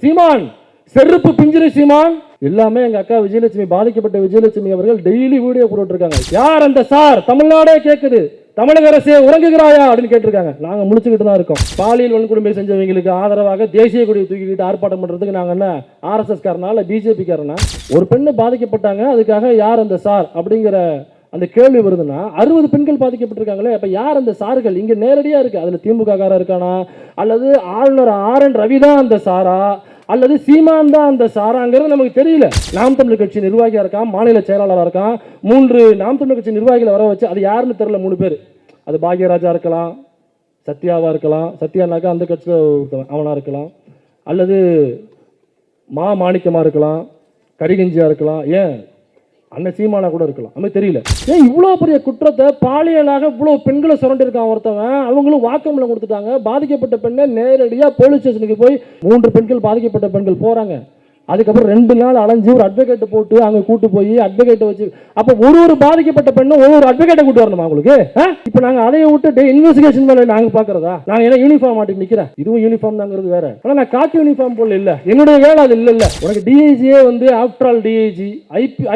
சீமான் செருப்பு பிஞ்சிரு சீமான் எல்லாமே எங்க அக்கா விஜயலட்சுமி, பாதிக்கப்பட்ட விஜயலட்சுமி அவர்கள் டெய்லி வீடியோ போட்டு இருக்காங்க. யார் அந்த சார்? தமிழ்நாடே கேட்குது. தமிழக அரசே உறங்குகிறாயா அப்படின்னு கேட்டிருக்காங்க. நாங்க முழிச்சுக்கிட்டு தான் இருக்கோம். பாலியல் வன்கொடுமை செஞ்சவங்களுக்கு ஆதரவாக தேசிய கொடியை தூக்கிக்கிட்டு ஆர்ப்பாட்டம் பண்றதுக்கு நாங்க என்ன ஆர்எஸ்எஸ் காரனா இல்ல பிஜேபி காரனா? ஒரு பெண்ணு பாதிக்கப்பட்டாங்க, அதுக்காக யார் அந்த சார் அப்படிங்கிற அந்த கேள்வி வருதுன்னா 60 பெண்கள் பாதிக்கப்பட்டிருக்காங்களே, அப்ப யார் அந்த சார்கள்? இங்க நேரடியா இருக்கு. அதுல திமுக காரா இருக்கானா, அல்லது ஆளுநர் RN ரவி தான் அந்த சாரா, அல்லது சீமான் தான் அந்த சாராங்கிறது நமக்கு தெரியல. நாம் தமிழர் கட்சி நிர்வாகியா இருக்கான், மாநில செயலாளராக இருக்கான், 3 நாம் தமிழர் கட்சி நிர்வாகிகளை வர வச்சு அது யாருன்னு தெரியல. 3 பேர். அது பாக்யராஜா இருக்கலாம், சத்யாவா இருக்கலாம், சத்யானாக்கா அந்த கட்சியில் அவனா இருக்கலாம், அல்லது மாணிக்கமா இருக்கலாம், கரிகஞ்சியா இருக்கலாம், ஏன் அண்ணன் சீமானா கூட இருக்கலாம். நமக்கு தெரியல. ஏன் இவ்வளோ பெரிய குற்றத்தை பாலியலாக இவ்வளோ பெண்களை சுரண்டிருக்கான் ஒருத்தவன். அவங்களும் வாக்குமூலம் கொடுத்துட்டாங்க. பாதிக்கப்பட்ட பெண்ணை நேரடியாக போலீஸ் ஸ்டேஷனுக்கு போய் 3 பெண்கள் பாதிக்கப்பட்ட பெண்கள் போகிறாங்க. அதுக்கப்புறம் 2 நாள் அலைஞ்சு ஒரு அட்வொகேட்டை போட்டு அங்கே கூட்டு போய் அட்வொகேட்டை வச்சு, அப்போ ஒரு பாதிக்கப்பட்ட பெண்ணும் ஒரு அட்வொகேட்டை கூட்டு வரணுமா உங்களுக்கு? இப்போ நாங்கள் அதையை விட்டு இன்வெஸ்டிகேஷன் மேலே நாங்கள் பார்க்குறதா? நாங்கள் என்ன யூனிஃபார்ம் மாட்டி நிற்கிறேன்? இதுவும் யூனிஃபார்ம் தாங்கிறது வேற. ஆனால் நான் காக்கி யூனிஃபார்ம் போல இல்லை, என்னுடைய வேலை அது இல்லை. உனக்கு டிஐஜியே வந்து after all DIG,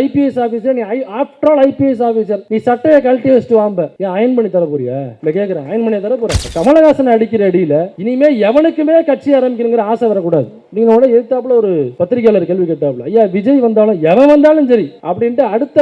IPS officer, நீ ஆஃப்டர் ஆல் ஐபிஎஸ் ஆஃபீஸர், நீ சட்டையை கழட்டி வச்சுட்டு வாம்ப ஏன் அயன் பண்ணி தர போறியா? இல்லை கேட்குறேன், அயன் பண்ணி தர போறேன். கமலஹாசன் அடிக்கிற அடியில் இனிமே எவனுக்குமே கட்சி ஆரம்பிக்கணுங்கிற ஆசை வரக்கூடாது. நீங்களோட எதிர்த்தாப்புல ஒரு பத்திரிகையாளர் கேள்வி கேட்டாப்புல, ஐயா விஜய் வந்தாலும் எவன் வந்தாலும் சரி அப்படின்ட்டு அடுத்த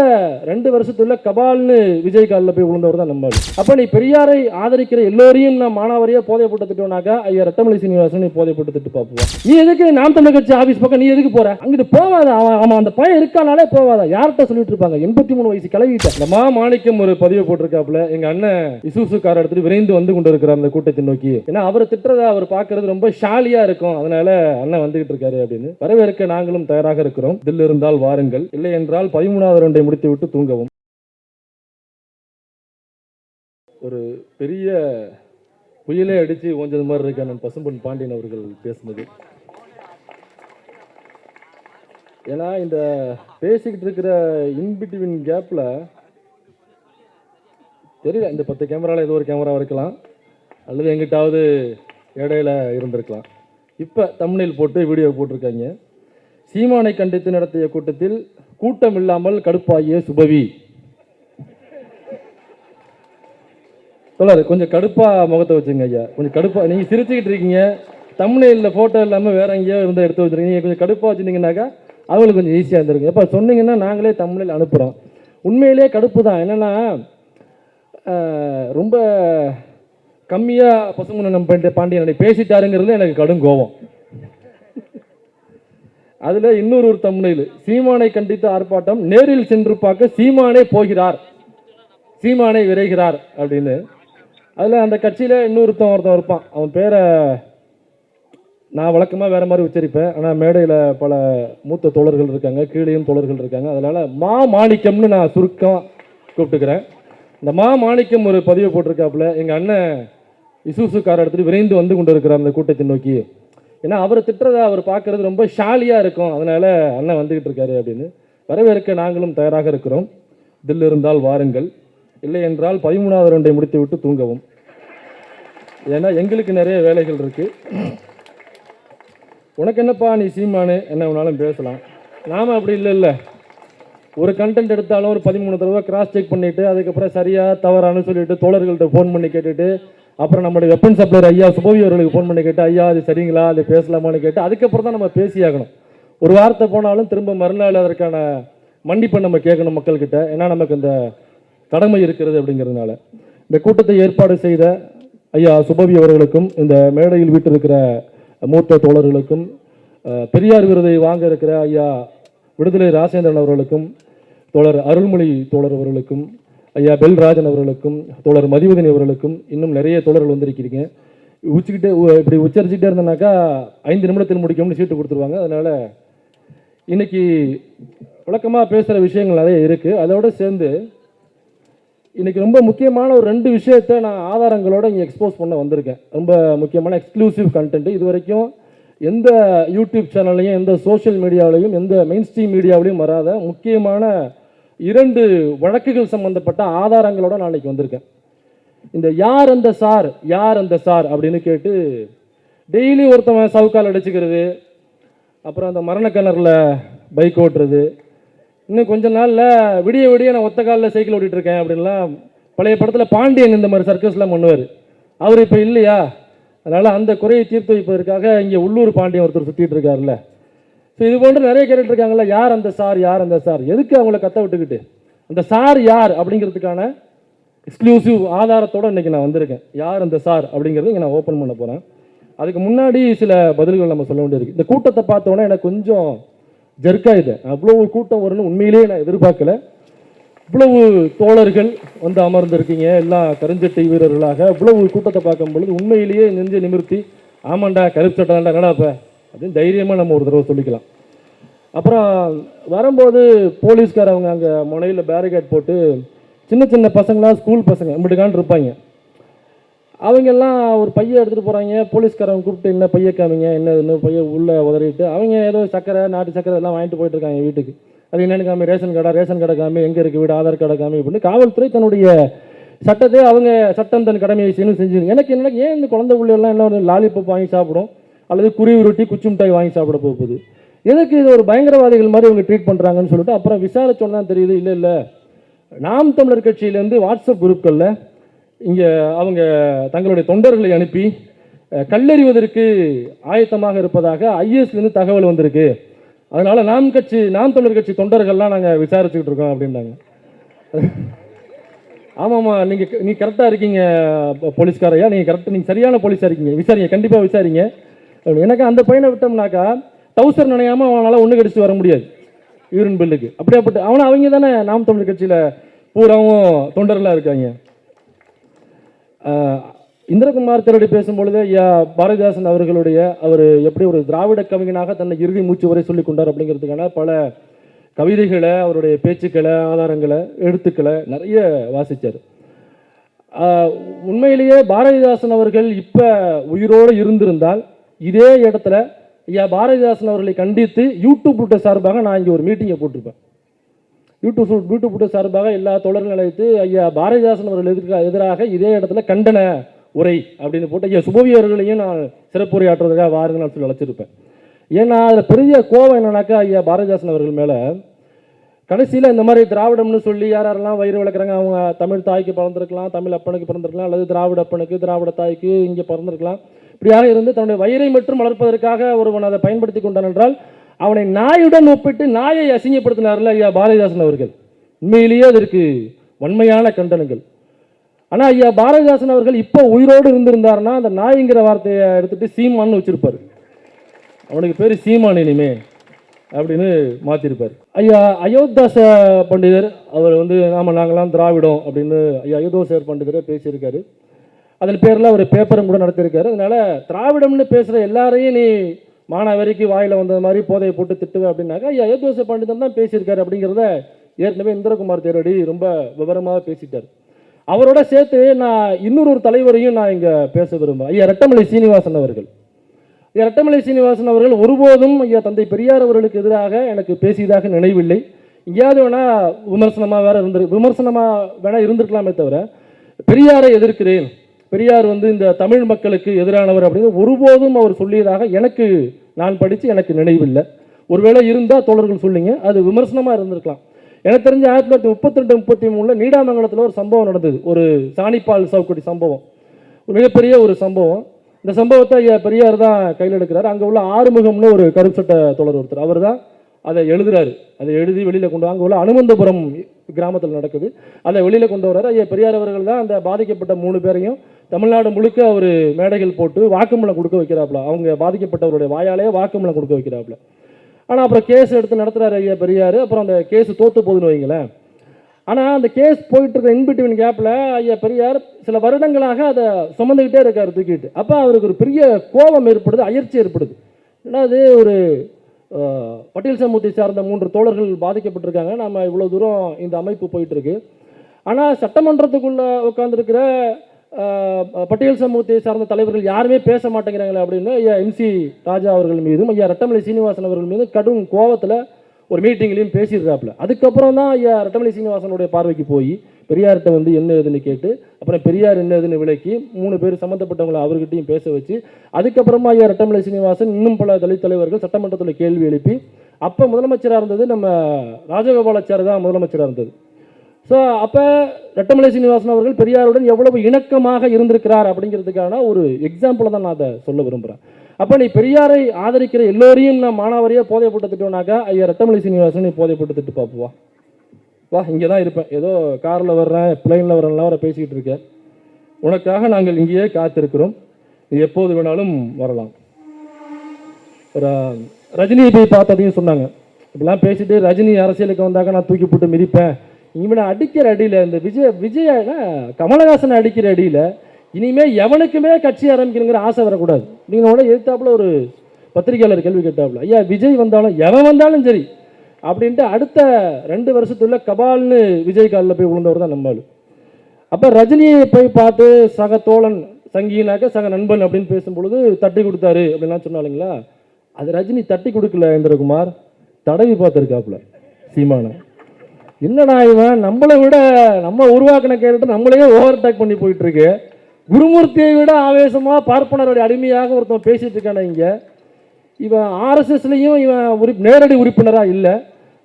2 வருஷத்துல கபால்னு விஜய் காலில் போய் விழுந்தவர் தான் நம்ம. அப்ப நீ பெரியாரை ஆதரிக்கிற எல்லோரையும் நான் மானாவரியா போதை போட்டு திட்டுவனாக்கா, ஐயா ரத்தமலை சீனிவாசன் நீ போதை போட்டு திட்டு பாப்புவா? நீ எதுக்கு நாம் தமிழர் கட்சி ஆபீஸ் பக்கம் நீ எதுக்கு போற? அங்கிட்டு போவாத. அவன் அந்த பையன் இருக்கானாலே போவாத. யார்கிட்ட சொல்லிட்டு இருப்பாங்க? 83 வயசு கிளவிட்ட. இந்த மாணிக்கம் ஒரு பதிவு போட்டிருக்காப்புல, எங்க அண்ணன் இசுசு கார் எடுத்துட்டு விரைந்து வந்து கொண்டு இருக்கிறார் அந்த கூட்டத்தை நோக்கி. ஏன்னா அவர் திட்டுறதை அவர் பார்க்கறது ரொம்ப ஷாலியா இருக்கும், அதனால அண்ணன் வந்துகிட்டு இருக்காரு அப்படின்னு. வரவேற்க நாங்களும் தயாராக இருக்கிறோம். தில் இருந்தால் வாருங்கள், இல்லை என்றால் 13வது ரவுண்டை முடித்து விட்டு தூங்கவும். ஒரு பெரிய புயலே அடிச்சு ஓஞ்சது மாதிரி இருக்க நான் பசும்பொன் பாண்டியன் அவர்கள் பேசினது. ஏன்னா இந்த பேசிக்கிட்டு இருக்கிற இன்பிட்வீன் கேப்ல தெரியல, இந்த 10 கேமரால ஏதோ ஒரு கேமரா இருக்கலாம், அல்லது எங்கிட்டாவது இடையில இருந்திருக்கலாம். இப்போ தம்ப்நெயில் போட்டு வீடியோ போட்டிருக்காங்க. சீமானை கண்டித்து நடத்திய கூட்டத்தில் கூட்டம் இல்லாமல் கடுப்பாகிய சுபவி. கொஞ்சம் கடுப்பா முகத்தை வச்சுங்க ஐயா, கொஞ்சம் கடுப்பா. நீங்க சிரிச்சுக்கிட்டு இருக்கீங்க, தம்ப்நெயில்ல போட்டோ இல்லாமல் வேற எங்கேயோ இருந்தால் எடுத்து வச்சுருக்கீங்க. கொஞ்சம் கடுப்பா வச்சுருந்தீங்கன்னாக்கா அவங்களுக்கு கொஞ்சம் ஈஸியாக இருந்திருக்கும். எப்போ சொன்னீங்கன்னா நாங்களே தம்ப்நெயில் அனுப்புகிறோம். உண்மையிலே கடுப்பு தான். என்னன்னா ரொம்ப கம்மியாக பசுமுன்னம் பாண்டியனை பேசிட்டாருங்கிறது எனக்கு கடும் கோபம். அதுல இன்னொரு தம்ப்நெயில், சீமானை கண்டித்து ஆர்ப்பாட்டம், நேரில் சென்று பார்க்க சீமானே போகிறார், சீமானை விரைகிறார் அப்படின்னு. அதுல அந்த கட்சியில ஒருத்தன் இருப்பான். அவன் பேரை நான் வழக்கமா வேற மாதிரி உச்சரிப்பேன், ஆனா மேடையில பல மூத்த தோழர்கள் இருக்காங்க, கீழையும் தோழர்கள் இருக்காங்க, அதனால மாணிக்கம்னு நான் சுருக்கம் கூப்பிட்டுக்கிறேன். இந்த மாணிக்கம் ஒரு பதிவு போட்டிருக்காப்புல, எங்க அண்ணன் இசுசு கார் எடுத்துட்டு விரைந்து வந்து கொண்டு இருக்கிறார் அந்த கூட்டத்தை நோக்கி. ஏன்னா அவர் திட்டுறதை அவர் பார்க்கறது ரொம்ப ஷாலியாக இருக்கும், அதனால அண்ணன் வந்துகிட்டு இருக்காரு அப்படின்னு. வரவேற்க நாங்களும் தயாராக இருக்கிறோம். தில் இருந்தால் வாருங்கள், இல்லை என்றால் 13வது ரவுண்டை முடித்து விட்டு தூங்கவும். ஏன்னா எங்களுக்கு நிறைய வேலைகள் இருக்கு. உனக்கு என்னப்பா, நீ சீமானு என்ன வேணாலும் பேசலாம். நாம அப்படி இல்லை. ஒரு கண்டென்ட் எடுத்தாலும் ஒரு 13 தடவை கிராஸ் செக் பண்ணிட்டு அதுக்கப்புறம் சரியா தவறானு சொல்லிட்டு தோழர்கள்ட்ட ஃபோன் பண்ணி கேட்டுட்டு, அப்புறம் நம்மளுடைய வெப்பன் சப்ளையர் ஐயா சுபவி அவர்களுக்கு ஃபோன் பண்ணி கேட்டு, ஐயா அது சரிங்களா, அது பேசலாமான்னு கேட்டு அதுக்கப்புறம் தான் நம்ம பேசியாகணும். ஒரு வார்த்தை போனாலும் திரும்ப மறுநாள் அதற்கான மன்னிப்பை நம்ம கேட்கணும் மக்கள்கிட்ட. ஏன்னா நமக்கு இந்த கடமை இருக்கிறது அப்படிங்கிறதுனால. இந்த கூட்டத்தை ஏற்பாடு செய்த ஐயா சுபவி அவர்களுக்கும், இந்த மேடையில் வீட்டிருக்கிற மூத்த தோழர்களுக்கும், பெரியார் விருதை வாங்க இருக்கிற ஐயா விடுதலை ராஜேந்திரன் அவர்களுக்கும், தோழர் அருள்மொழி தோழர் அவர்களுக்கும், ஐயா பெல்ராஜன் அவர்களுக்கும், தோழர் மதிவதனி அவர்களுக்கும், இன்னும் நிறைய தோழர்கள் வந்திருக்கிறீங்க. இப்படி உச்சரிச்சுட்டே இருந்தனாக்கா 5 நிமிடத்தில் முடிக்கும்னு சீட்டு கொடுத்துருவாங்க. அதனால இன்னைக்கு வழக்கமாக பேசுகிற விஷயங்கள் நிறைய இருக்கு. அதோட சேர்ந்து இன்னைக்கு ரொம்ப முக்கியமான ஒரு 2 விஷயத்தை நான் ஆதாரங்களோட இங்கே எக்ஸ்போஸ் பண்ண வந்திருக்கேன். ரொம்ப முக்கியமான எக்ஸ்க்ளூசிவ் கண்டென்ட். இது வரைக்கும் எந்த யூடியூப் சேனல்லையும், எந்த சோஷியல் மீடியாவிலையும், எந்த மெயின் ஸ்ட்ரீம் மீடியாவிலையும் வராத முக்கியமான 2 வழக்குகள் சம்பந்தப்பட்ட ஆதாரங்களோட நான் இன்னைக்கு வந்திருக்கேன். இந்த யார் அந்த சார் அப்படின்னு கேட்டு டெய்லி ஒருத்தவன் சவுக்கால் அடிச்சுக்கிறது, அப்புறம் அந்த மரணக்கிணறில் பைக் ஓட்டுறது, இன்னும் கொஞ்ச நாளில் விடிய விடிய நான் ஒத்த காலில் சைக்கிள் ஓட்டிகிட்டு இருக்கேன் அப்படின்லாம் பழைய படத்தில் பாண்டியன் இந்த மாதிரி சர்க்கஸ்லாம் பண்ணுவார். அவர் இப்போ இல்லையா, அதனால் அந்த குறையை தீர்த்து வைப்பதற்காக இங்கே உள்ளூர் பாண்டியன் ஒருத்தர் சுற்றிட்டு இருக்காருல்ல. ஸோ இது போன்று நிறைய கேட்டுட்டு இருக்காங்கல்ல, யார் அந்த சார், யார் அந்த சார், எதுக்கு அவங்கள கத்த விட்டுக்கிட்டு, அந்த சார் யார் அப்படிங்கிறதுக்கான எக்ஸ்க்ளூசிவ் ஆதாரத்தோடு இன்றைக்கி நான் வந்திருக்கேன். யார் அந்த சார் அப்படிங்கிறது இங்கே நான் ஓப்பன் பண்ண போகிறேன். அதுக்கு முன்னாடி சில பதில்கள் நம்ம சொல்ல வேண்டியிருக்கு. இந்த கூட்டத்தை பார்த்தோன்னே எனக்கு கொஞ்சம் ஜர்க்காயுது. அவ்வளவு கூட்டம் வரும்னு உண்மையிலேயே நான் எதிர்பார்க்கல. இவ்வளவு தோழர்கள் வந்து அமர்ந்திருக்கீங்க, எல்லா கருஞ்சட்டை வீரர்களாக. இவ்வளவு கூட்டத்தை பார்க்கும் பொழுது உண்மையிலேயே நெஞ்ச நிமிர்த்தி, ஆமாண்டா கருப்பு சட்டாண்டா என்னடா இப்போ அப்படின்னு தைரியமாக நம்ம ஒரு தடவை சொல்லிக்கலாம். அப்புறம் வரும்போது போலீஸ்காரவங்க அங்கே முனையில் பேரிகேட் போட்டு சின்ன சின்ன பசங்களாம், ஸ்கூல் பசங்க இப்படிக்கான் இருப்பாங்க. அவங்கெல்லாம் ஒரு பையை எடுத்துகிட்டு போகிறாங்க. போலீஸ்காரவங்க கூப்பிட்டு என்ன பையை காமிங்க, என்ன இன்னும் பையை உள்ளே உதறிட்டு அவங்க ஏதோ சக்கரை, நாட்டு சக்கரை எல்லாம் வாங்கிட்டு போயிட்டுருக்காங்க வீட்டுக்கு. அது என்னென்னு காமி, ரேஷன் கடை காமி, எங்கே இருக்குது வீடு, ஆதார் கார்டை காமி அப்படின்னு காவல்துறை தன்னுடைய சட்டத்தை, அவங்க சட்டம் தன் கடமையை செஞ்சு எனக்கு என்ன, ஏன் இந்த குழந்தை பிள்ளைகள்லாம் என்ன ஒரு லாலிபப் வாங்கி சாப்பிடும் அல்லது குருவி ரொட்டி குச்சி மிட்டாய் வாங்கி சாப்பிட போகுது, எதுக்கு இது ஒரு பயங்கரவாதிகள் மாதிரி அவங்க ட்ரீட் பண்ணுறாங்கன்னு சொல்லிட்டு அப்புறம் விசாரிச்சோன்னு தான் தெரியுது, இல்லை நாம் தமிழர் கட்சியிலேருந்து வாட்ஸ்அப் குரூப்களில் இங்கே அவங்க தங்களுடைய தொண்டர்களை அனுப்பி கல்லெறிவதற்கு ஆயத்தமாக இருப்பதாக ஐஎஸ்லேருந்து தகவல் வந்திருக்கு. அதனால் நாம் தமிழர் கட்சி தொண்டர்கள்லாம் நாங்கள் விசாரிச்சுக்கிட்டு இருக்கோம் அப்படின்றாங்க. ஆமாம்மா, நீ கரெக்டாக இருக்கீங்க போலீஸ்காரையா, நீங்கள் சரியான போலீஸாக இருக்கீங்க, விசாரிங்க, கண்டிப்பாக விசாரிங்க. எனக்கு அந்த பையனை விட்டோம்னாக்கா டவுசர் நினையாமல் அவனால் ஒன்று கடிச்சிட்டு வர முடியாது யூரின் பில்லுக்கு. அப்படியாப்பட்ட அவங்க தானே நாம் தமிழர் கட்சியில் பூராவும் தொண்டர்களாக இருக்காங்க. இந்திரகுமார் தேரடி பேசும்பொழுது ஐயா பாரதிதாசன் அவர் எப்படி ஒரு திராவிட கவிஞனாக தன்னை இறுதி மூச்சு வரை சொல்லிக் கொண்டார் அப்படிங்கிறதுக்கான பல கவிதைகளை, அவருடைய பேச்சுக்களை, ஆதாரங்களை, எழுத்துக்களை நிறைய வாசித்தார். உண்மையிலேயே பாரதிதாசன் அவர்கள் இப்போ உயிரோடு இருந்திருந்தால் இதே இடத்துல ஐயா பாரதிதாசன் அவர்களை கண்டித்து யூடியூப் விட்ட சார்பாக நான் இங்கே ஒரு மீட்டிங்கை போட்டிருப்பேன். யூடியூப் விட்ட சார்பாக எல்லா தோழர்களும் அழைத்து ஐயா பாரதிதாசன் அவர்கள் எதிராக இதே இடத்துல கண்டன உரை அப்படின்னு போட்டு ஐயா சுபவியர்களையும் நான் சிறப்புரையாற்றுவதற்காக வாருங்க நான் சொல்லி அழைச்சிருப்பேன். ஏன்னா அதில் பெரிய கோபம் என்னன்னாக்கா, ஐயா பாரதிதாசன் அவர்கள் மேலே கடைசியில் இந்த மாதிரி திராவிடம்னு சொல்லி யாரெல்லாம் வயிறு வளர்க்குறாங்க, அவங்க தமிழ் தாய்க்கு பிறந்திருக்கலாம், தமிழ் அப்பனுக்கு பிறந்திருக்கலாம், அல்லது திராவிட அப்பனுக்கு திராவிட தாய்க்கு இங்கே பிறந்திருக்கலாம். இப்படியாக இருந்து தன்னுடைய வயிறை மட்டும் வளர்ப்பதற்காக ஒருவன் அதை பயன்படுத்தி கொண்டான் என்றால் அவனை நாயுடன் ஒப்பிட்டு நாயை அசிங்கப்படுத்தினார்ல ஐயா பாரதிதாசன் அவர்கள். உண்மையிலேயே அதற்கு வன்மையான கண்டனங்கள். ஆனால் ஐயா பாரதிதாசன் அவர்கள் இப்போ உயிரோடு இருந்திருந்தாருன்னா அந்த நாய்ங்கிற வார்த்தையை எடுத்துட்டு சீமான்னு வச்சிருப்பார். அவனுக்கு பேர் சீமான் இனிமே அப்படின்னு மாற்றிருப்பார். ஐயா அயோத்தாச பண்டிதர் அவர் நாங்களாம் திராவிடம் அப்படின்னு ஐயா அயோத்தாச பண்டிதரை பேசியிருக்காரு. அதன் பேரில் ஒரு பேப்பரும் கூட நடத்தியிருக்காரு. அதனால திராவிடம்னு பேசுகிற எல்லாரையும் நீ மானாவரிக்கு வாயில் வந்தது மாதிரி போதையை போட்டு திட்டுவேன் அப்படின்னாக்கா ஐயா அயோத்தாச பண்டிதன் தான் பேசியிருக்காரு அப்படிங்கிறத ஏற்கனவே இந்திரகுமார் தேரடி ரொம்ப விவரமாக பேசிட்டார். அவரோட சேர்த்து நான் இன்னொரு தலைவரையும் நான் இங்கே பேச விரும்புகிறேன். ஐயா ரெட்டமலை சீனிவாசன் அவர்கள். ஐயா ரெட்டமலை சீனிவாசன் அவர்கள் ஒருபோதும் ஐயா தந்தை பெரியார் அவர்களுக்கு எதிராக எனக்கு பேசியதாக நினைவில்லை. எங்கேயாவது வேணால் விமர்சனமாக வேணால் இருந்திருக்கலாமே தவிர பெரியாரை எதிர்க்கிறேன், பெரியார் இந்த தமிழ் மக்களுக்கு எதிரானவர் அப்படின்னு ஒருபோதும் அவர் சொல்லியதாக நான் படித்து எனக்கு நினைவில்லை. ஒருவேளை இருந்தால் தோழர்கள் சொல்லிங்க, அது விமர்சனமாக இருந்திருக்கலாம். எனக்கு தெரிஞ்ச 1932-33 நீடாமங்கலத்தில் ஒரு சம்பவம் நடந்தது. ஒரு சாணிப்பால் சவுக்கடி சம்பவம், ஒரு மிகப்பெரிய ஒரு சம்பவம். இந்த சம்பவத்தை ஐயா பெரியார் தான் கையில் எடுக்கிறார். அங்கே உள்ள ஆறுமுகம்னு ஒரு கருப்பு சட்ட தோழர் ஒருத்தர், அவர் தான் அதை எழுதுறாரு. அதை எழுதி வெளியில் கொண்டு அங்கே உள்ள அனுமந்தபுரம் கிராமத்தில் நடக்குது, அதை வெளியில் கொண்டு வர்றாரு. ஐயா பெரியார் அவர்கள் தான் அந்த பாதிக்கப்பட்ட 3 பேரையும் தமிழ்நாடு முழுக்க ஒரு மேடைகள் போட்டு வாக்குமூலம் கொடுக்க வைக்கிறாப்புல. அவங்க பாதிக்கப்பட்டவருடைய வாயாலேயே வாக்குமூலம் கொடுக்க வைக்கிறாப்புல. ஆனால் அப்புறம் கேஸ் எடுத்து நடத்துகிறார் ஐயா பெரியார். அப்புறம் அந்த கேஸ் தோற்று போகுதுன்னு வைங்களேன். ஆனால் அந்த கேஸ் போயிட்டு இருக்க இன்பிட்வீன் கேப்பில் ஐயா பெரியார் சில வருடங்களாக அதை சுமந்துக்கிட்டே இருக்கார் தூக்கிட்டு. அப்போ அவருக்கு ஒரு பெரிய கோபம் ஏற்படுது, அயற்சி ஏற்படுது. ஏன்னா அது ஒரு பட்டியல் சமூகத்தை சார்ந்த 3 தோழர்கள் பாதிக்கப்பட்டிருக்காங்க, நம்ம இவ்வளோ தூரம் இந்த அமைப்பு போயிட்டுருக்கு. ஆனால் சட்டமன்றத்துக்குள்ளே உட்காந்துருக்கிற பட்டியல் சமூகத்தை சார்ந்த தலைவர்கள் யாருமே பேச மாட்டேங்கிறாங்களே அப்படின்னு ஐயா MC ராஜா அவர்கள் மீதும் ஐயா ரெட்டமலை சீனிவாசன் அவர்கள் மீதும் கடும் கோபத்தில் ஒரு மீட்டிங்லையும் பேசிடுறாப்புல. அதுக்கப்புறம் தான் ஐயா ரெட்டமலை சீனிவாசனுடைய பார்வைக்கு போய் பெரியார்கிட்ட வந்து என்ன ஏதுன்னு கேட்டு, அப்புறம் பெரியார் என்ன ஏதுன்னு விளக்கி 3 பேர் சம்மந்தப்பட்டவங்களை அவர்கிட்டையும் பேச வச்சு, அதுக்கப்புறமா ஐயா ரெட்டமலை சீனிவாசன் இன்னும் பல தலித் தலைவர்கள் சட்டமன்றத்தில் கேள்வி எழுப்பி, அப்போ முதலமைச்சராக இருந்தது நம்ம ராஜகோபாலாச்சாரி தான் முதலமைச்சராக இருந்தது. ஸோ அப்போ ரெட்டமலை சீனிவாசன் அவர்கள் பெரியாருடன் எவ்வளவு இணக்கமாக இருந்திருக்கிறார் அப்படிங்கிறதுக்கான ஒரு எக்ஸாம்பிளை தான் நான் அதை சொல்ல விரும்புகிறேன். அப்போ நீ பெரியாரை ஆதரிக்கிற எல்லோரையும் நான் மானாவாரியாக போதை போட்டு திட்டுவேனாக்கா, ஐயா ரெட்டமலை சீனிவாசன் நீ போதை போட்டு திட்டு பார்ப்புவா, வா இங்கே தான் இருப்பேன், ஏதோ காரில் வர்றேன் பிளைனில் வர்றேன்லாம் வர பேசிக்கிட்டு இருக்கேன், உனக்காக நாங்கள் இங்கேயே காத்திருக்கிறோம், நீ எப்போது வேணாலும் வரலாம். ஒரு ரஜினியை போய் பார்த்ததையும் சொன்னாங்க, இப்படிலாம் பேசிட்டு ரஜினி அரசியலுக்கு வந்தாக்க நான் தூக்கி போட்டு மிதிப்பேன், இவனை அடிக்கிற அடியில் இந்த விஜயனா கமலஹாசனை அடிக்கிற அடியில் இனிமேல் எவனுக்குமே கட்சி ஆரம்பிக்கணுங்கிற ஆசை வரக்கூடாது. நீங்கள் எதிர்த்தாப்புல ஒரு பத்திரிகையாளர் கேள்வி கேட்டாப்புல, ஐயா விஜய் வந்தாலும் எவன் வந்தாலும் சரி அப்படின்ட்டு அடுத்த 2 வருஷத்துல கபால்னு விஜய் காலில் போய் விழுந்தவர் தான் நம்மளு. அப்போ ரஜினியை போய் பார்த்து சக தோழன் சங்கினாக்க சக நண்பன் அப்படின்னு பேசும்பொழுது தட்டி கொடுத்தாரு அப்படின்லாம் சொன்னாலுங்களா, அது ரஜினி தட்டி கொடுக்கல, இந்திரகுமார் தடவி பார்த்துருக்காப்புல சீமான. என்னடா இவன் நம்மளை விட நம்ம உருவாக்கின கேரக்டர் நம்மளையே ஓவர் டேக் பண்ணி போயிட்டு இருக்கு, குருமூர்த்தியை விட ஆவேசமாக பார்ப்பனருடைய அடிமையாக ஒருத்தன் பேசிட்டு இருக்கான இங்கே. இவன் ஆர்எஸ்எஸ்லையும் இவன் நேரடி உறுப்பினராக இல்லை,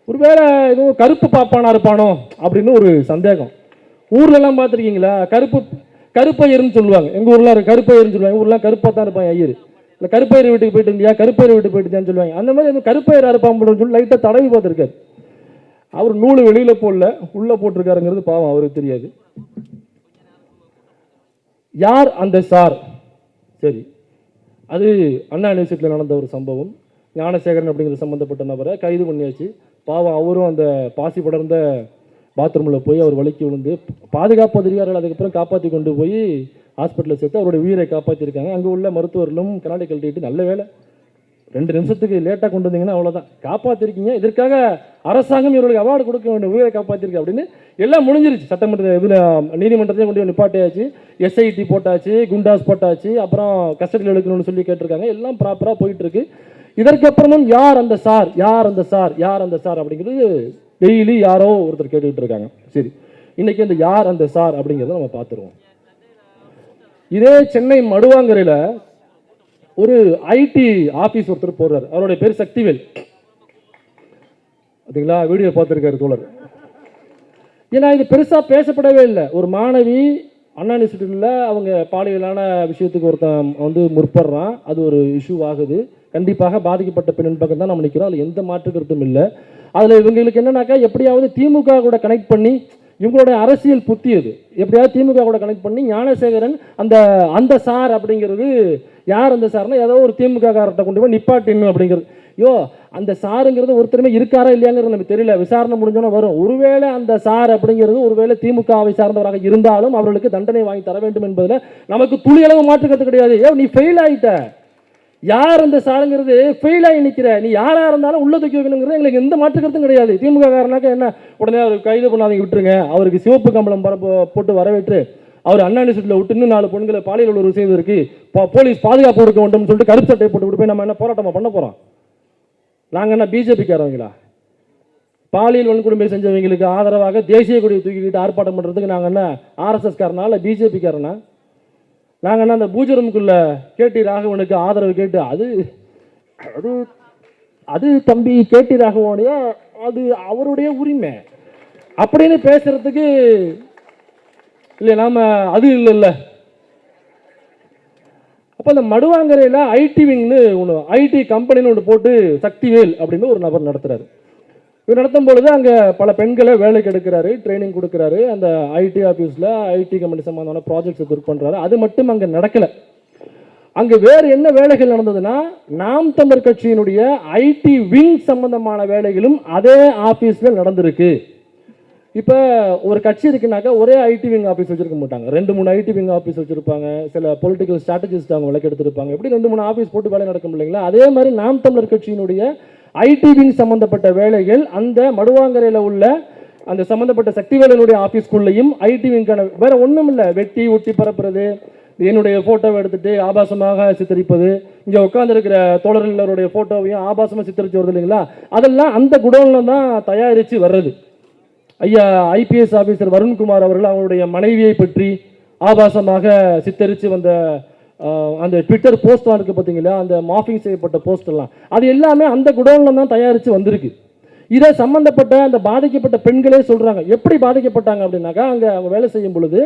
ஒருவேளை எதுவும் கருப்பு பாப்பானா இருப்பானோ அப்படின்னு ஒரு சந்தேகம். ஊர்லலாம் பார்த்துருக்கீங்களா, கருப்பையர்னு சொல்லுவாங்க, எங்கள் ஊரில் கருப்பையர்னு சொல்லுவாங்க, ஊர்லாம் கருப்பாக தான் இருப்பாங்க ஐயர், இல்லை கருப்பையர் வீட்டுக்கு போயிட்டு இருந்தியா, கருப்பையர் வீட்டுக்கு போயிட்டு சொல்லுவாங்க. அந்த மாதிரி எதுவும் கருப்பையராக இருப்பான்னு சொல்லி லைட்டாக தடவி பார்த்துருக்காரு. அவர் நூல் வெளியில் போடல, உள்ளே போட்டிருக்காருங்கிறது பாவம் அவருக்கு தெரியாது. யார் அந்த சார்? சரி, அது அண்ணா யூனிவர்சிட்டியில் நடந்த ஒரு சம்பவம். ஞானசேகரன் அப்படிங்கிற சம்மந்தப்பட்ட நபரை கைது பண்ணியாச்சு. பாவம் அவரும் அந்த பாசி படர்ந்த பாத்ரூமில் போய் அவர் வலிக்கு விழுந்து பாதுகாப்பு அதிகாரிகள் அதுக்கப்புறம் காப்பாற்றி கொண்டு போய் ஹாஸ்பிட்டலில் சேர்த்து அவருடைய உயிரை காப்பாற்றிருக்காங்க. அங்கே உள்ள மருத்துவர்களும் கண்ணாடி கழட்டிட்டு நல்ல வேலை 2 நிமிஷத்துக்கு லேட்டாக கொண்டு வந்தீங்கன்னா அவ்வளோதான், காப்பாற்றிருக்கீங்க, இதற்காக அரசாங்கம் இவர்களுக்கு அவார்டு கொடுக்க வேண்டும், உயிரை காப்பாற்றிருக்கு அப்படின்னு எல்லாம் முடிஞ்சிருச்சு. சட்டமன்ற இதில் நீதிமன்றத்தையும் கொண்டு போய் நிப்பாட்டியாச்சு, எஸ்ஐடி போட்டாச்சு, குண்டாஸ் போட்டாச்சு, அப்புறம் கஸ்டடியில் எடுக்கணும்னு சொல்லி கேட்டிருக்காங்க, எல்லாம் ப்ராப்பராக போயிட்டு இருக்கு. இதற்கப்புறமும் யார் அந்த சார், யார் அந்த சார், யார் அந்த சார் அப்படிங்கிறது டெய்லி யாரோ ஒருத்தர் கேட்டுக்கிட்டு இருக்காங்க. சரி, இன்னைக்கு அந்த யார் அந்த சார் அப்படிங்கிறத நம்ம பார்த்துருவோம். இதே சென்னை மடுவாங்கரையில் ஒரு ஐடி ஆபீஸ் ஒருத்தர் போறாரு, அவருடைய பேர் சக்திவேல். அதுங்களா வீடியோ பார்த்துருக்காரு தோழர். ஏன்னா இது பெருசா பேசப்படவே இல்லை. ஒரு மாணவி அண்ணா யூனிவர்சிட்டியில் அவங்க பாலியலான விஷயத்துக்கு ஒருத்தன் வந்து முற்படுறான், அது ஒரு இஷ்யூ ஆகுது. கண்டிப்பாக பாதிக்கப்பட்ட பெண்ணின் பக்கம் தான் நம்ம நிற்கிறோம், அதில் எந்த மாற்று கருத்தும் இல்லை. அதில் இவங்களுக்கு என்னன்னாக்கா எப்படியாவது திமுக கூட கனெக்ட் பண்ணி, இவங்களுடைய அரசியல் புத்தி அது, எப்படியாவது திமுக கூட கனெக்ட் பண்ணி ஞானசேகரன் அந்த சார் அப்படிங்கிறது யார் அந்த சார்னா ஏதோ ஒரு திமுக காரர்கிட்ட கொண்டு போய் நிப்பாட்டின்னு அப்படிங்கிறது. அந்த சாருங்கிறது ஒருத்தருமே இருக்காரா இல்லையாங்கிறது நமக்கு தெரியல, விசாரணை முடிஞ்சோன்னா வரும். ஒருவேளை அந்த சார் அப்படிங்கிறது ஒருவேளை திமுகவை சார்ந்தவராக இருந்தாலும் அவர்களுக்கு தண்டனை வாங்கி தர வேண்டும் என்பதில் நமக்கு துளியளவு மாற்றுக்கிறது கிடையாது. நீ ஃபெயில் ஆகிட்ட, யார் அந்த சாருங்கிறது ஃபெயில் ஆகி நிற்கிற, நீ யாராக இருந்தாலும் உள்ள தூக்கி வைக்கணுங்கிறது எங்களுக்கு எந்த மாற்றுக்கிறதும் கிடையாது. திமுக காரனாக்க என்ன, உடனே அவர் கைது பண்ணாதீங்க விட்டுருங்க, அவருக்கு சிவப்பு கம்பளம் போட்டு வரவேற்று அவர் அண்ணா யூனிவர்சிட்டியில் விட்டு இன்னும் 4 பெண்களை பாலியல் உறவு செய்வதற்கு போலீஸ் பாதுகாப்பு கொடுக்க வேண்டும் சொல்லிட்டு கருப்பு சட்டை போட்டு போய் நம்ம என்ன போராட்டமாக பண்ண போகிறோம்? நாங்கள் என்ன பிஜேபிக்காரவங்களா? பாலியல் வன்கொடுமை செஞ்சவங்களுக்கு ஆதரவாக தேசிய கொடியை தூக்கிக்கிட்டு ஆர்ப்பாட்டம் பண்ணுறதுக்கு நாங்கள் என்ன ஆர்எஸ்எஸ் காரனா இல்லை பிஜேபிக்காரனா? நாங்கள் என்ன அந்த பூஜரமுக்குள்ள கேடி ராகவனுக்கு ஆதரவு கேட்டு அது அது அது தம்பி கேடி ராகவனுடைய அது அவருடைய உரிமை அப்படின்னு பேசுறதுக்கு இல்லை, நாம அது இல்லைல்ல. அப்போ அந்த மடுவாங்கரையில் ஐடி விங்னு ஒன்று, ஐடி கம்பெனின்னு ஒன்று போட்டு சக்திவேல் அப்படின்னு ஒரு நபர் நடத்துகிறாரு. இவர் நடத்தும் பொழுது அங்கே பல பெண்களை வேலைக்கு எடுக்கிறாரு, ட்ரைனிங் கொடுக்குறாரு. அந்த ஐடி ஆஃபீஸில் ஐடி கம்பெனி சம்பந்தமான ப்ராஜெக்ட்ஸ் ஒர்க் பண்ணுறாரு. அது மட்டும் அங்கே நடக்கலை. அங்கே வேறு என்ன வேலைகள் நடந்ததுன்னா, நாம் தமிழர் கட்சியினுடைய ஐடி விங் சம்பந்தமான வேலைகளும் அதே ஆஃபீஸில் நடந்திருக்கு. இப்போ ஒரு கட்சி இருக்குனாக்கா ஒரே ஐடி விங் ஆஃபீஸ் வச்சிருக்க மாட்டாங்க, 2-3 ஐடி விங் ஆஃபீஸ் வச்சிருப்பாங்க. சில பொலிட்டிக்கல் ஸ்ட்ராட்டஜிஸ்ட் அவங்க விளக்கு எடுத்திருப்பாங்க. எப்படி 2-3 ஆஃபீஸ் போட்டு வேலை நடக்கும் இல்லைங்களா? அதே மாதிரி நாம் தமிழர் கட்சியினுடைய ஐடி விங் சம்பந்தப்பட்ட வேலைகள் அந்த மடுவாங்கரையில் உள்ள அந்த சம்பந்தப்பட்ட சக்திவேலனுடைய ஆஃபீஸ்க்குள்ளேயும் ஐடி விங்கான வேற ஒன்றும் இல்லை, வெட்டி ஒட்டி பரப்புறது, என்னுடைய ஃபோட்டோவை எடுத்துட்டு ஆபாசமாக சித்தரிப்பது, இங்கே உட்காந்துருக்கிற தோழர்களுடைய ஃபோட்டோவையும் ஆபாசமாக சித்தரித்து வருது இல்லைங்களா, அதெல்லாம் அந்த குடோனில் தான் தயாரித்து வர்றது. ஐயா ஐபிஎஸ் ஆஃபீஸர் வருண்குமார் அவர்கள் அவருடைய மனைவியை பற்றி ஆபாசமாக சித்தரித்து வந்த அந்த ட்விட்டர் போஸ்ட்லாம் இருக்குது பார்த்தீங்களா, அந்த மாஃபிங் செய்யப்பட்ட போஸ்டெல்லாம் அது எல்லாமே அந்த குடோனில் தான் தயாரித்து வந்திருக்கு. இதை சம்மந்தப்பட்ட அந்த பாதிக்கப்பட்ட பெண்களே சொல்கிறாங்க. எப்படி பாதிக்கப்பட்டாங்க அப்படின்னாக்கா, அங்கே அவங்க வேலை செய்யும் பொழுது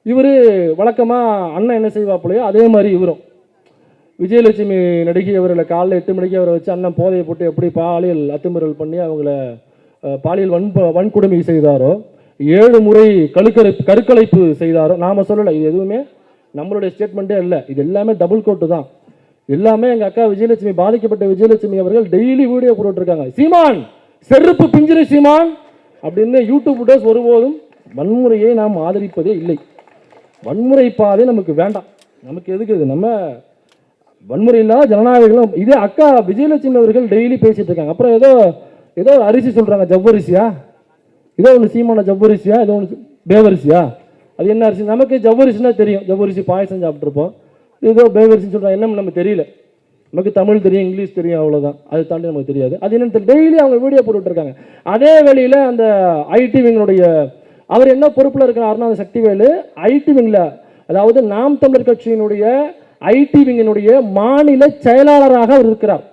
இவர் வழக்கமாக அண்ணன் என்ன செய்வாப்புலையோ அதே மாதிரி இவரும் விஜயலட்சுமி நடிகை அவர்களை காலைல 8 மணிக்கு அவரை வச்சு அண்ணன் போதையை போட்டு எப்படி பாலியல் அத்துமீறல் பண்ணி அவங்கள பாலியல் வன்கொடுமை செய்தாரோ, 7 முறை கருக்கலைப்பு செய்தாரோ, நாம் சொல்லலை, இது எதுவுமே நம்மளுடைய ஸ்டேட்மெண்ட்டே இல்லை, இது எல்லாமே டபுள் கோட்டு தான். எல்லாமே எங்கள் அக்கா விஜயலட்சுமி, பாதிக்கப்பட்ட விஜயலட்சுமி அவர்கள் டெய்லி வீடியோ போட்டுருக்காங்க. சீமான் செருப்பு பிஞ்சிரு சீமான் அப்படின்னு யூடியூப் வீடியோஸ் ஒருபோதும் வன்முறையை நாம் ஆதரிப்பதே இல்லை. வன்முறை பாதை நமக்கு வேண்டாம். நமக்கு எதுக்கு இது? நம்ம வன்முறை இல்லாத ஜனநாயகம். இதே அக்கா விஜயலட்சுமி அவர்கள் டெய்லி பேசிட்டு இருக்காங்க. அப்புறம் ஏதோ அரிசி சொல்கிறாங்க, ஜவ்வரிசியா, ஏதோ ஒன்று சீமான ஜவ்வரிசியா, ஏதோ ஒன்று பேவரிசியா, அது என்ன அரிசி? நமக்கு ஜவ்வரிசினா தெரியும், ஜவ்வரிசி பாயசம் சாப்பிட்ருப்போம். ஏதோ பேவரிசின்னு சொல்கிறாங்க, என்னன்னு நமக்கு தெரியல. நமக்கு தமிழ் தெரியும், இங்கிலீஷ் தெரியும், அவ்வளோதான். அதை தாண்டி நமக்கு தெரியாது. அது என்னன்னு டெய்லி அவங்க வீடியோ போட்டுருக்காங்க. அதே வேளையில் அந்த ஐடி விங்களுடைய அவர் என்ன பொறுப்பில் இருக்கிறாருன்னா, அந்த சக்திவேலு ஐடி விங்கில், அதாவது நாம் தமிழர் கட்சியினுடைய ஐடி விங்கினுடைய மாநில செயலாளராக அவர் இருக்கிறார்.